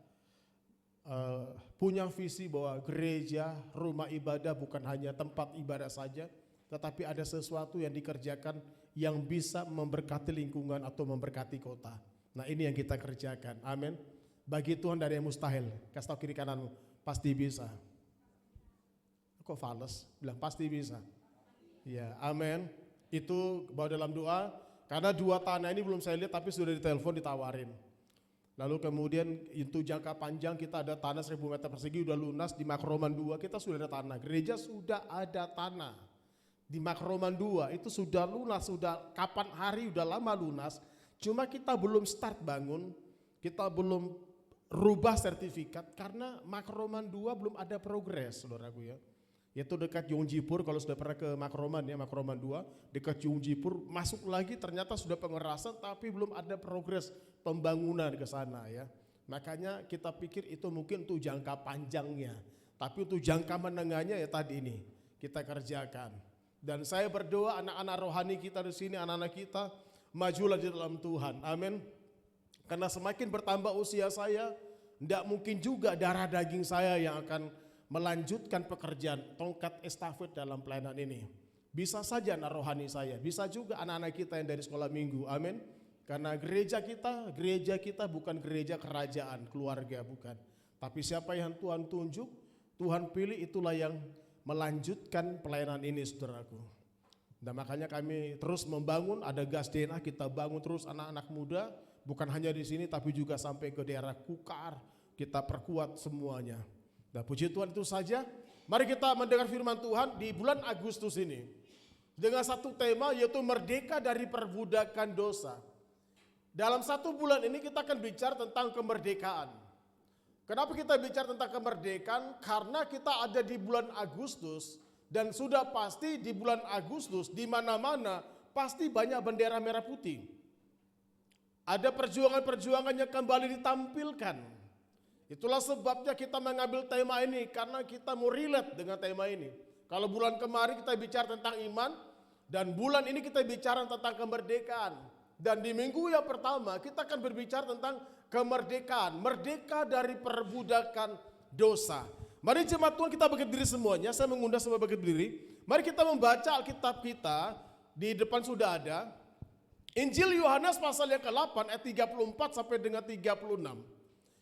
punya visi bahwa gereja, rumah ibadah bukan hanya tempat ibadah saja, tetapi ada sesuatu yang dikerjakan yang bisa memberkati lingkungan atau memberkati kota. Nah ini yang kita kerjakan, amin. Bagi Tuhan dari yang mustahil, kasih tahu kiri kananmu, pasti bisa. Kok fales? Bilang pasti bisa. Ya, amin. Itu bawa dalam doa. Karena 2 tanah ini belum saya lihat, tapi sudah ditelepon ditawarin. Lalu kemudian itu jangka panjang kita ada tanah 1000 meter persegi udah lunas di Makroman 2, kita sudah ada tanah. Gereja sudah ada tanah di Makroman 2 itu sudah lunas, sudah kapan hari udah lama lunas. Cuma kita belum start bangun, kita belum rubah sertifikat karena Makroman 2 belum ada progres, saudaraku ya. Yaitu dekat Yongjipur, kalau sudah pernah ke Makroman ya, Makroman 2, dekat Yongjipur, masuk lagi ternyata sudah pengerasan tapi belum ada progres pembangunan ke sana ya. Makanya kita pikir itu mungkin untuk jangka panjangnya, tapi untuk jangka menengahnya ya tadi ini kita kerjakan. Dan saya berdoa anak-anak rohani kita di sini, anak-anak kita majulah di dalam Tuhan, amin. Karena semakin bertambah usia saya, tidak mungkin juga darah daging saya yang akan melanjutkan pekerjaan tongkat estafet dalam pelayanan ini. Bisa saja anak rohani saya, bisa juga anak-anak kita yang dari sekolah minggu, amin. Karena gereja kita bukan gereja kerajaan, keluarga, bukan. Tapi siapa yang Tuhan tunjuk, Tuhan pilih, itulah yang melanjutkan pelayanan ini saudaraku. Dan makanya kami terus membangun, ada gas DNA, kita bangun terus anak-anak muda, bukan hanya di sini tapi juga sampai ke daerah Kukar, kita perkuat semuanya. Dan puji Tuhan itu saja. Mari kita mendengar firman Tuhan di bulan Agustus ini dengan satu tema yaitu merdeka dari perbudakan dosa. Dalam 1 bulan ini kita akan bicara tentang kemerdekaan. Kenapa kita bicara tentang kemerdekaan? Karena kita ada di bulan Agustus dan sudah pasti di bulan Agustus di mana-mana pasti banyak bendera merah putih. Ada perjuangan-perjuangan yang kembali ditampilkan. Itulah sebabnya kita mengambil tema ini karena kita mau relate dengan tema ini. Kalau bulan kemarin kita bicara tentang iman dan bulan ini kita bicara tentang kemerdekaan. Dan di minggu yang pertama kita akan berbicara tentang kemerdekaan, merdeka dari perbudakan dosa. Mari jemaat Tuhan kita bangkit diri semuanya, saya mengundang semua bangkit berdiri. Mari kita membaca Alkitab kita, di depan sudah ada. Injil Yohanes pasal yang ke-8 ayat 34 sampai dengan 36.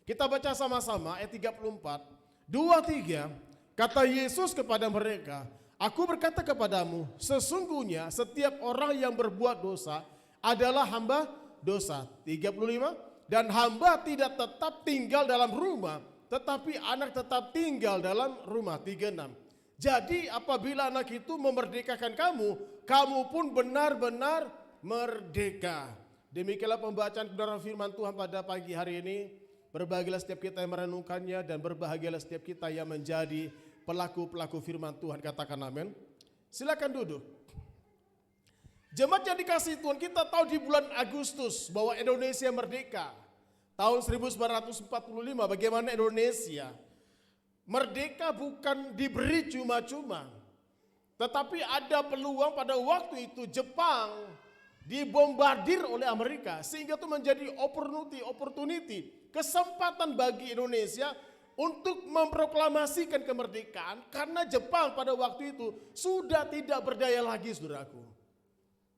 Kita baca sama-sama ayat 34. 2, 3, kata Yesus kepada mereka, aku berkata kepadamu, sesungguhnya setiap orang yang berbuat dosa adalah hamba dosa. 35, dan hamba tidak tetap tinggal dalam rumah, tetapi anak tetap tinggal dalam rumah. 36. Jadi apabila anak itu memerdekakan kamu, kamu pun benar-benar merdeka. Demikianlah pembacaan kebenaran firman Tuhan pada pagi hari ini. Berbahagialah setiap kita yang merenungkannya dan berbahagialah setiap kita yang menjadi pelaku-pelaku firman Tuhan. Katakan amin. Silakan duduk. Jemaat yang dikasihi Tuhan, kita tahu di bulan Agustus bahwa Indonesia merdeka. Tahun 1945 bagaimana Indonesia merdeka bukan diberi cuma-cuma. Tetapi ada peluang pada waktu itu Jepang dibombardir oleh Amerika sehingga itu menjadi opportunity, kesempatan bagi Indonesia untuk memproklamasikan kemerdekaan karena Jepang pada waktu itu sudah tidak berdaya lagi, saudaraku.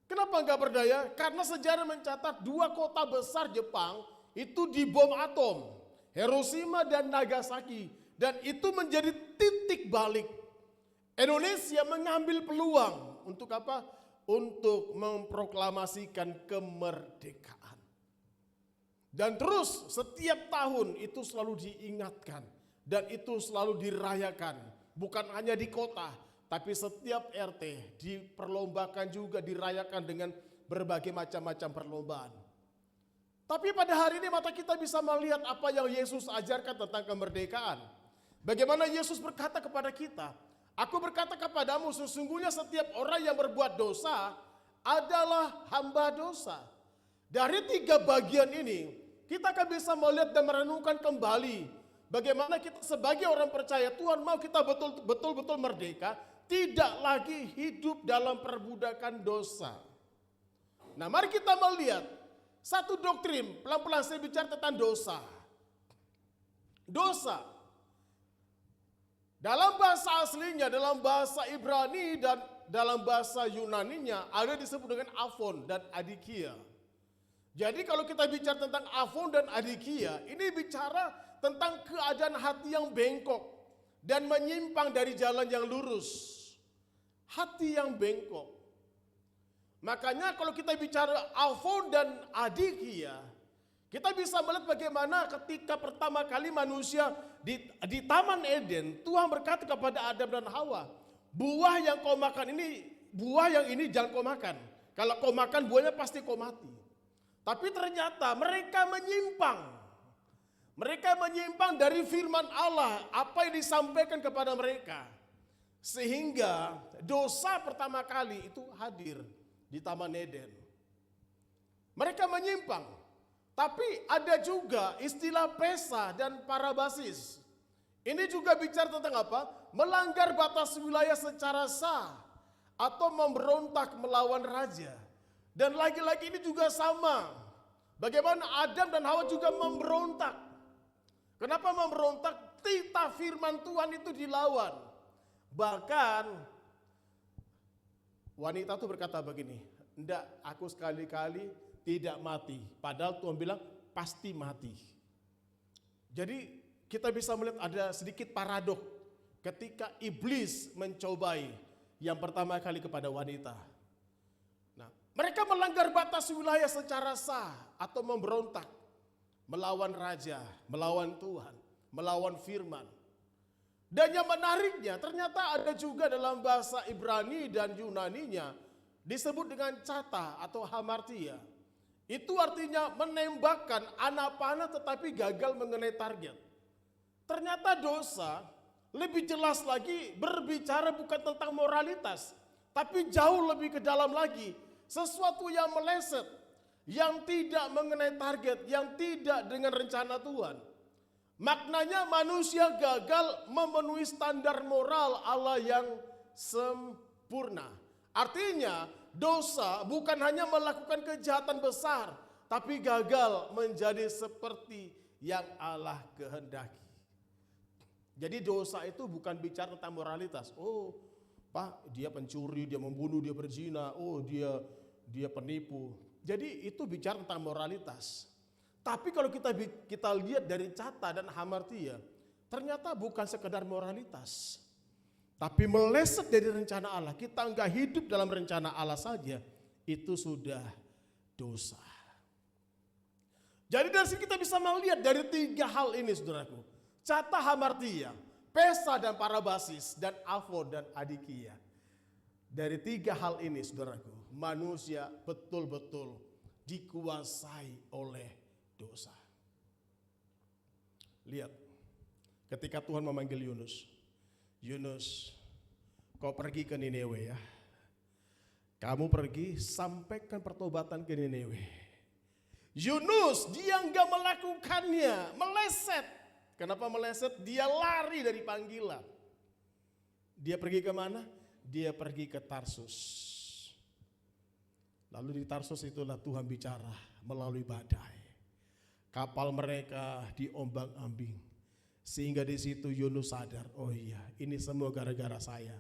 Kenapa enggak berdaya? Karena sejarah mencatat 2 kota besar Jepang itu dibom atom, Hiroshima dan Nagasaki, dan itu menjadi titik balik. Indonesia mengambil peluang untuk apa? Untuk memproklamasikan kemerdekaan. Dan terus setiap tahun itu selalu diingatkan dan itu selalu dirayakan. Bukan hanya di kota, tapi setiap RT diperlombakan juga, dirayakan dengan berbagai macam-macam perlombaan. Tapi pada hari ini mata kita bisa melihat apa yang Yesus ajarkan tentang kemerdekaan. Bagaimana Yesus berkata kepada kita, aku berkata kepadamu sesungguhnya setiap orang yang berbuat dosa adalah hamba dosa. Dari 3 bagian ini kita akan bisa melihat dan merenungkan kembali bagaimana kita sebagai orang percaya Tuhan mau kita betul-betul merdeka, tidak lagi hidup dalam perbudakan dosa. Nah, mari kita melihat satu doktrin, pelan-pelan saya bicara tentang dosa. Dosa dalam bahasa aslinya, dalam bahasa Ibrani dan dalam bahasa Yunaninya ada disebut dengan afon dan adikia. Jadi kalau kita bicara tentang afon dan adikia, ini bicara tentang keadaan hati yang bengkok dan menyimpang dari jalan yang lurus. Hati yang bengkok. Makanya kalau kita bicara afon dan adikia, kita bisa melihat bagaimana ketika pertama kali manusia di Taman Eden, Tuhan berkata kepada Adam dan Hawa, buah yang kau makan ini, buah yang ini jangan kau makan. Kalau kau makan buahnya pasti kau mati. Tapi ternyata mereka menyimpang. Mereka menyimpang dari firman Allah, apa yang disampaikan kepada mereka. Sehingga dosa pertama kali itu hadir di Taman Eden. Mereka menyimpang. Tapi ada juga istilah pesa dan parabasis. Ini juga bicara tentang apa? Melanggar batas wilayah secara sah atau memberontak melawan raja. Dan lagi-lagi ini juga sama. Bagaimana Adam dan Hawa juga memberontak. Kenapa memberontak? Titah firman Tuhan itu dilawan. Bahkan wanita itu berkata begini, "Enggak, aku sekali-kali tidak mati." Padahal Tuhan bilang pasti mati. Jadi kita bisa melihat ada sedikit paradok ketika iblis mencobai yang pertama kali kepada wanita. Nah, mereka melanggar batas wilayah secara sah atau memberontak, melawan raja, melawan Tuhan, melawan firman. Dan yang menariknya ternyata ada juga dalam bahasa Ibrani dan Yunaninya disebut dengan cata atau hamartia. Itu artinya menembakkan anak panah tetapi gagal mengenai target. Ternyata dosa lebih jelas lagi berbicara bukan tentang moralitas, tapi jauh lebih ke dalam lagi. Sesuatu yang meleset, yang tidak mengenai target, yang tidak dengan rencana Tuhan. Maknanya manusia gagal memenuhi standar moral Allah yang sempurna. Artinya dosa bukan hanya melakukan kejahatan besar, tapi gagal menjadi seperti yang Allah kehendaki. Jadi dosa itu bukan bicara tentang moralitas. Oh, Pak, dia pencuri, dia membunuh, dia berzina, oh dia penipu. Jadi itu bicara tentang moralitas. Tapi kalau kita lihat dari Cata dan hamartia, ternyata bukan sekedar moralitas. Tapi meleset dari rencana Allah, kita enggak hidup dalam rencana Allah saja, itu sudah dosa. Jadi dari sini kita bisa melihat dari 3 hal ini, saudaraku. Cata hamartia, Pesa dan Parabasis, dan Avo dan Adikia. Dari 3 hal ini, saudaraku, manusia betul-betul dikuasai oleh dosa. Lihat, ketika Tuhan memanggil Yunus, Yunus, kau pergi ke Niniwe ya. Kamu pergi sampaikan pertobatan ke Niniwe. Yunus dia enggak melakukannya, meleset. Kenapa meleset? Dia lari dari panggilan. Dia pergi ke mana? Dia pergi ke Tarsus. Lalu di Tarsus itulah Tuhan bicara melalui badai. Kapal mereka diombang-ambing. Sehingga di situ Yunus sadar, oh iya, ini semua gara-gara saya.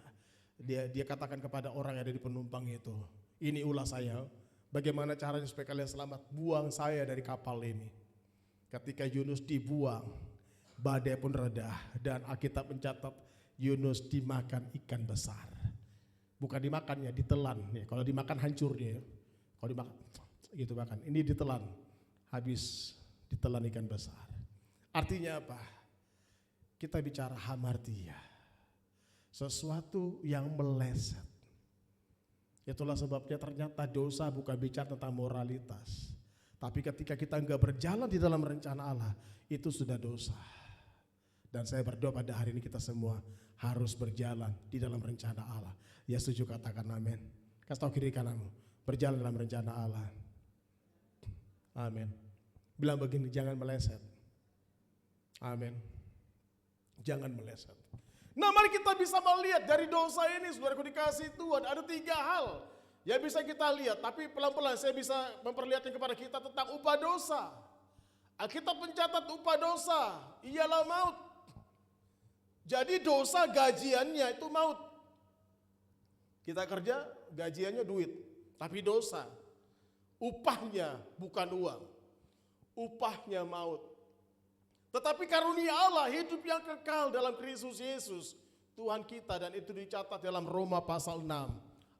Dia katakan kepada orang yang ada di penumpang itu, ini ulah saya. Bagaimana caranya supaya kalian selamat? Buang saya dari kapal ini. Ketika Yunus dibuang, badai pun reda dan Alkitab mencatat Yunus dimakan ikan besar. Bukan dimakannya, ditelan. Kalau dimakan hancur dia. Kalau dimakan, gitu makan. Ini ditelan, habis ditelan ikan besar. Artinya apa? Kita bicara hamartia, sesuatu yang meleset. Itulah sebabnya ternyata dosa bukan bicara tentang moralitas. Tapi ketika kita enggak berjalan di dalam rencana Allah, itu sudah dosa. Dan saya berdoa pada hari ini kita semua harus berjalan di dalam rencana Allah. Ya setuju, katakan amin. Kasih tahu kiri kananmu, berjalan dalam rencana Allah. Amin. Bilang begini, jangan meleset. Amin. Jangan meleset. Nah, mari kita bisa melihat dari dosa ini, saudaraku dikasih Tuhan, ada 3 hal yang bisa kita lihat. Tapi pelan-pelan saya bisa memperlihatkan kepada kita tentang upah dosa. Kita mencatat upah dosa, ialah maut. Jadi dosa gajiannya itu maut. Kita kerja, gajiannya duit, tapi dosa. Upahnya bukan uang, upahnya maut. Tetapi karunia Allah, hidup yang kekal dalam Kristus Yesus, Tuhan kita, dan itu dicatat dalam Roma pasal 6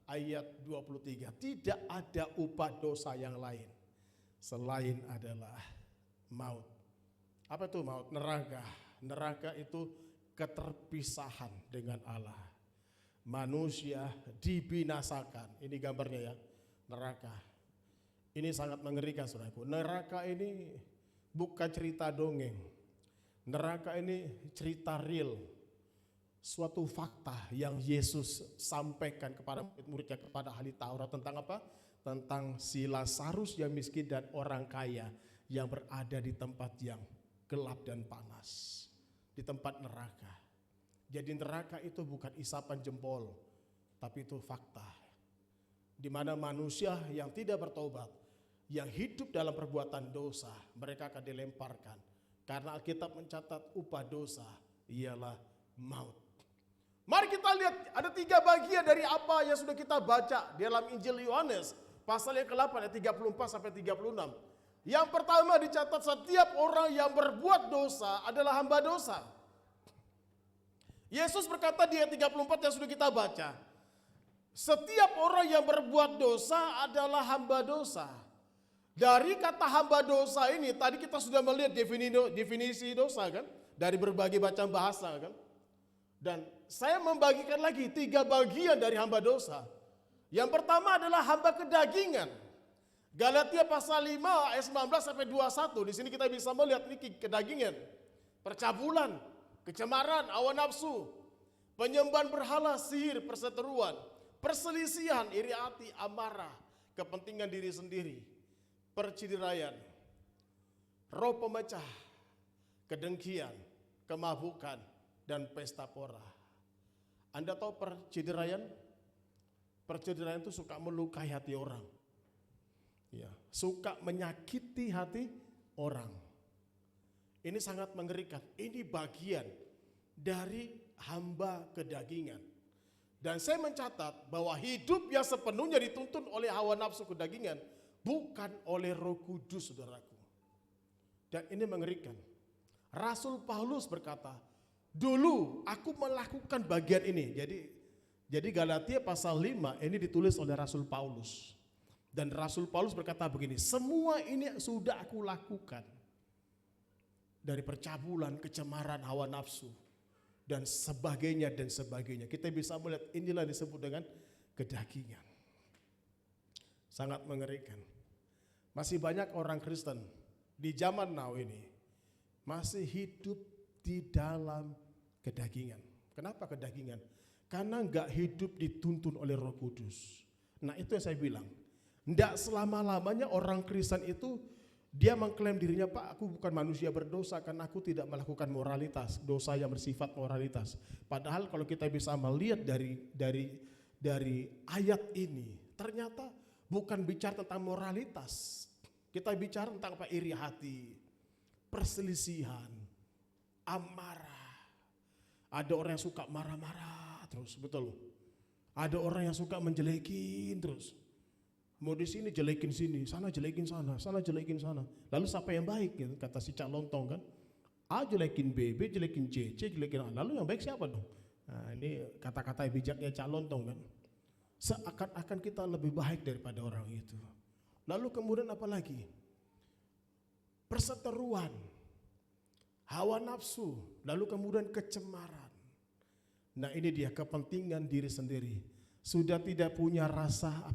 ayat 23. Tidak ada upah dosa yang lain selain adalah maut. Apa itu maut? Neraka. Neraka itu keterpisahan dengan Allah. Manusia dibinasakan. Ini gambarnya ya, neraka. Ini sangat mengerikan, saudaraku. Neraka ini bukan cerita dongeng. Neraka ini cerita real, suatu fakta yang Yesus sampaikan kepada murid-muridnya, kepada ahli Taurat tentang apa? Tentang si Lazarus yang miskin dan orang kaya yang berada di tempat yang gelap dan panas, di tempat neraka. Jadi neraka itu bukan isapan jempol, tapi itu fakta. Di mana manusia yang tidak bertobat, yang hidup dalam perbuatan dosa, mereka akan dilemparkan. Karena Alkitab mencatat upah dosa ialah maut. Mari kita lihat ada 3 bagian dari apa yang sudah kita baca di dalam Injil Yohanes pasal yang ke-8 ayat 34 sampai 36. Yang pertama dicatat setiap orang yang berbuat dosa adalah hamba dosa. Yesus berkata di ayat 34 yang sudah kita baca, setiap orang yang berbuat dosa adalah hamba dosa. Dari kata hamba dosa ini, tadi kita sudah melihat definisi dosa kan, dari berbagai macam bahasa kan. Dan saya membagikan lagi 3 bagian dari hamba dosa. Yang pertama adalah hamba kedagingan. Galatia pasal 5 ayat 19 sampai 21. Di sini kita bisa melihat ini kedagingan, percabulan, kecemaran, hawa nafsu, penyembahan berhala, sihir, perseteruan, perselisihan, iri hati, amarah, kepentingan diri sendiri, percidaian, roh pemecah, kedengkian, kemabukan, dan pesta pora. Anda tahu percidaian? Percidaian itu suka melukai hati orang. Ya, suka menyakiti hati orang. Ini sangat mengerikan. Ini bagian dari hamba kedagingan. Dan saya mencatat bahwa hidup yang sepenuhnya dituntun oleh hawa nafsu kedagingan bukan oleh Roh Kudus, saudaraku. Dan ini mengerikan. Rasul Paulus berkata, dulu aku melakukan bagian ini. Jadi Galatia pasal 5 ini ditulis oleh Rasul Paulus. Dan Rasul Paulus berkata begini, semua ini sudah aku lakukan. Dari percabulan, kecemaran, hawa nafsu, dan sebagainya dan sebagainya. Kita bisa melihat inilah disebut dengan kedagingan. Sangat mengerikan. Masih banyak orang Kristen di zaman now ini masih hidup di dalam kedagingan. Kenapa kedagingan? Karena enggak hidup dituntun oleh Roh Kudus. Nah, itu yang saya bilang. Enggak selama-lamanya orang Kristen itu dia mengklaim dirinya, Pak, aku bukan manusia berdosa karena aku tidak melakukan moralitas, dosa yang bersifat moralitas. Padahal kalau kita bisa melihat dari ayat ini, ternyata bukan bicara tentang moralitas. Kita bicara tentang apa? Iri hati, perselisihan, amarah. Ada orang yang suka marah-marah terus, betul. Ada orang yang suka menjelekin terus. Mau di sini jelekin sini, sana jelekin sana, sana jelekin sana. Lalu siapa yang baik? Gitu, kata si Cak Lontong kan. A jelekin B, B jelekin C, C jelekin A. Lalu yang baik siapa dong? Nah, ini kata-kata bijaknya Cak Lontong kan. Seakan-akan kita lebih baik daripada orang itu. Lalu kemudian apa lagi? Perseteruan, hawa nafsu, lalu kemudian kecemaran. Nah, ini dia kepentingan diri sendiri. Sudah tidak punya rasa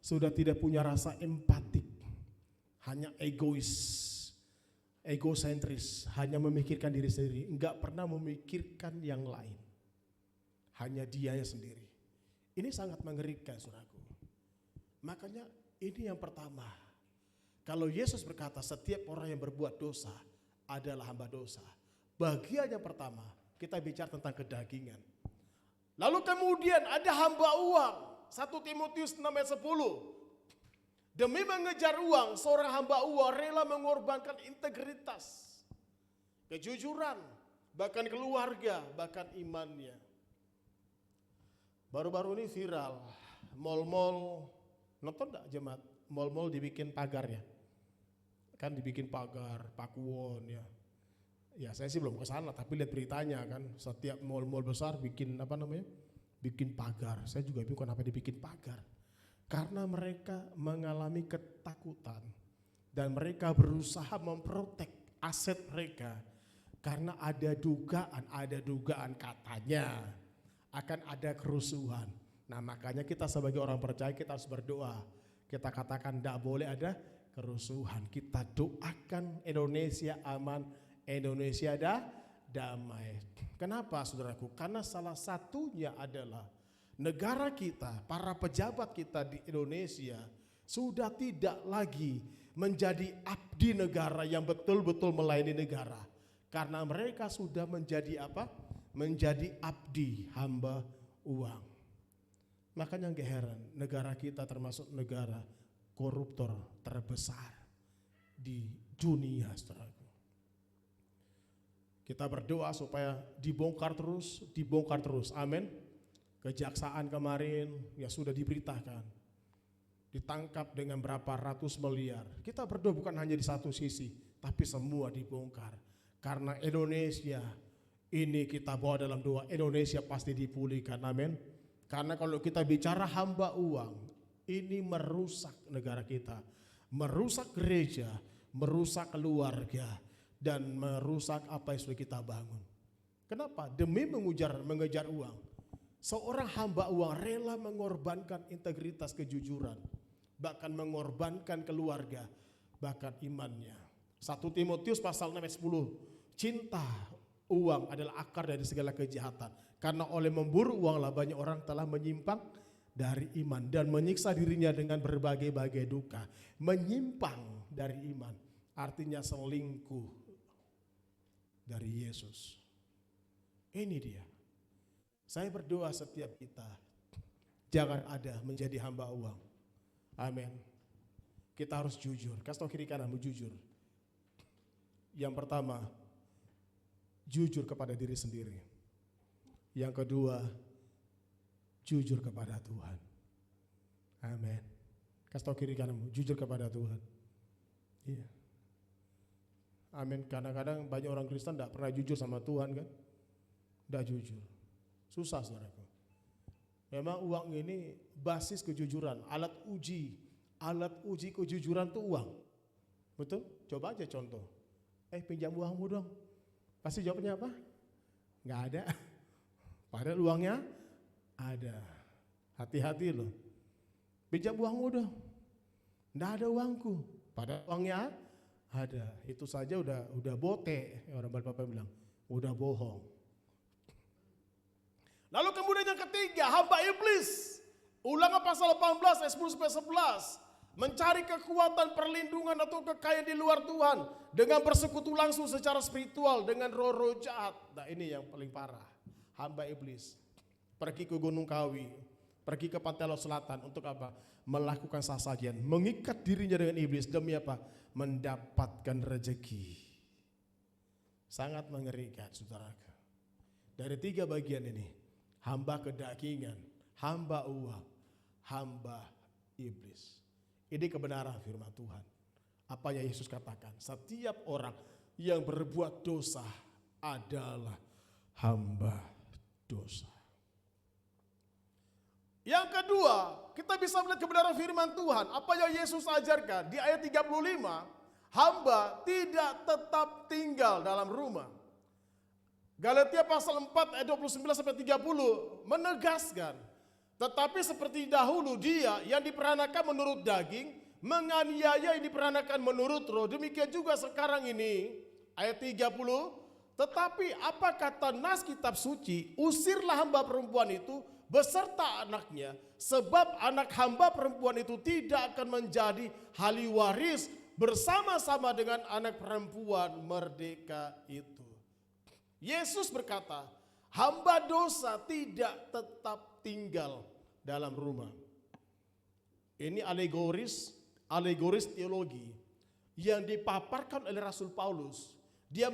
sudah tidak punya rasa empatik, hanya egois, egosentris, hanya memikirkan diri sendiri, enggak pernah memikirkan yang lain, hanya dianya sendiri. Ini sangat mengerikan, saudaraku. Makanya ini yang pertama, kalau Yesus berkata setiap orang yang berbuat dosa adalah hamba dosa, bagian yang pertama kita bicara tentang kedagingan. Lalu kemudian ada hamba uang. 1 Timotius 6 ayat 10. Demi mengejar uang, seorang hamba uang rela mengorbankan integritas, kejujuran, bahkan keluarga, bahkan imannya. Baru-baru ini viral, mal-mal, nonton enggak jemaat? Mal-mal dibikin pagarnya. Kan dibikin pagar, pakuwon ya. Ya saya sih belum ke sana, tapi lihat beritanya kan, setiap mal-mal besar bikin bikin pagar. Saya juga bingung kenapa dibikin pagar. Karena mereka mengalami ketakutan dan mereka berusaha memprotek aset mereka karena ada dugaan katanya akan ada kerusuhan. Nah, makanya kita sebagai orang percaya kita harus berdoa. Kita katakan tidak boleh ada kerusuhan. Kita doakan Indonesia aman, Indonesia damai. Kenapa, saudaraku? Karena salah satunya adalah negara kita, para pejabat kita di Indonesia sudah tidak lagi menjadi abdi negara yang betul-betul melayani negara. Karena mereka sudah menjadi apa? Menjadi abdi hamba uang. Makanya gak heran negara kita termasuk negara koruptor terbesar di dunia, saudaraku. Kita berdoa supaya dibongkar terus, amin. Kejaksaan kemarin ya sudah diberitakan, ditangkap dengan berapa ratus miliar. Kita berdoa bukan hanya di satu sisi, tapi semua dibongkar. Karena Indonesia ini kita bawa dalam doa, Indonesia pasti dipulihkan, amin. Karena kalau kita bicara hamba uang, ini merusak negara kita, merusak gereja, merusak keluarga, dan merusak apa yang sudah kita bangun. Kenapa? Demi mengejar uang. Seorang hamba uang rela mengorbankan integritas, kejujuran, bahkan mengorbankan keluarga, bahkan imannya. 1 Timotius pasal 6 ayat 10. Cinta uang adalah akar dari segala kejahatan. Karena oleh memburu uanglah banyak orang telah menyimpang dari iman dan menyiksa dirinya dengan berbagai-bagai duka. Menyimpang dari iman artinya selingkuh dari Yesus. Ini dia. Saya berdoa setiap kita jangan ada menjadi hamba uang. Amin. Kita harus jujur. Kasih tahu kiri kananmu jujur. Yang pertama, jujur kepada diri sendiri. Yang kedua, jujur kepada Tuhan. Amin. Kasih tahu kiri kananmu, jujur kepada Tuhan. Iya. Amin. Kadang-kadang banyak orang Kristen tidak pernah jujur sama Tuhan kan? Tidak jujur. Susah saudaraku. Memang uang ini basis kejujuran, alat uji kejujuran itu uang. Betul? Coba aja contoh. Pinjam uangmu dong. Pasti jawabnya apa? Nggak ada. Padahal uangnya ada. Hati-hati loh. Pinjam uangmu dong. Nggak ada uangku. Padahal uangnya ada. Itu saja udah bote. Orang Bapak bilang, udah bohong. Lalu kemudian yang ketiga, hamba iblis. Ulangan pasal 18 ayat 10-11. Mencari kekuatan, perlindungan atau kekayaan di luar Tuhan dengan bersekutu langsung secara spiritual dengan roh-roh jahat. Nah ini yang paling parah. Hamba iblis pergi ke Gunung Kawi, pergi ke Pantai Laut Selatan untuk apa? Melakukan sesajen, mengikat dirinya dengan iblis demi apa? Mendapatkan rezeki. Sangat mengerikan saudaraku. Dari 3 bagian ini, hamba kedagingan, hamba uang, hamba iblis. Ini kebenaran firman Tuhan. Apa yang Yesus katakan? Setiap orang yang berbuat dosa adalah hamba dosa. Yang kedua, kita bisa melihat kebenaran firman Tuhan. Apa yang Yesus ajarkan di ayat 35, hamba tidak tetap tinggal dalam rumah. Galatia pasal 4 ayat 29-30 menegaskan, tetapi seperti dahulu dia yang diperanakan menurut daging, menganiaya yang diperanakan menurut roh, demikian juga sekarang ini, ayat 30, tetapi apa kata nas kitab suci, usirlah hamba perempuan itu beserta anaknya, sebab anak hamba perempuan itu tidak akan menjadi ahli waris bersama-sama dengan anak perempuan merdeka itu. Yesus berkata, hamba dosa tidak tetap tinggal dalam rumah. Ini alegoris teologi yang dipaparkan oleh Rasul Paulus. Dia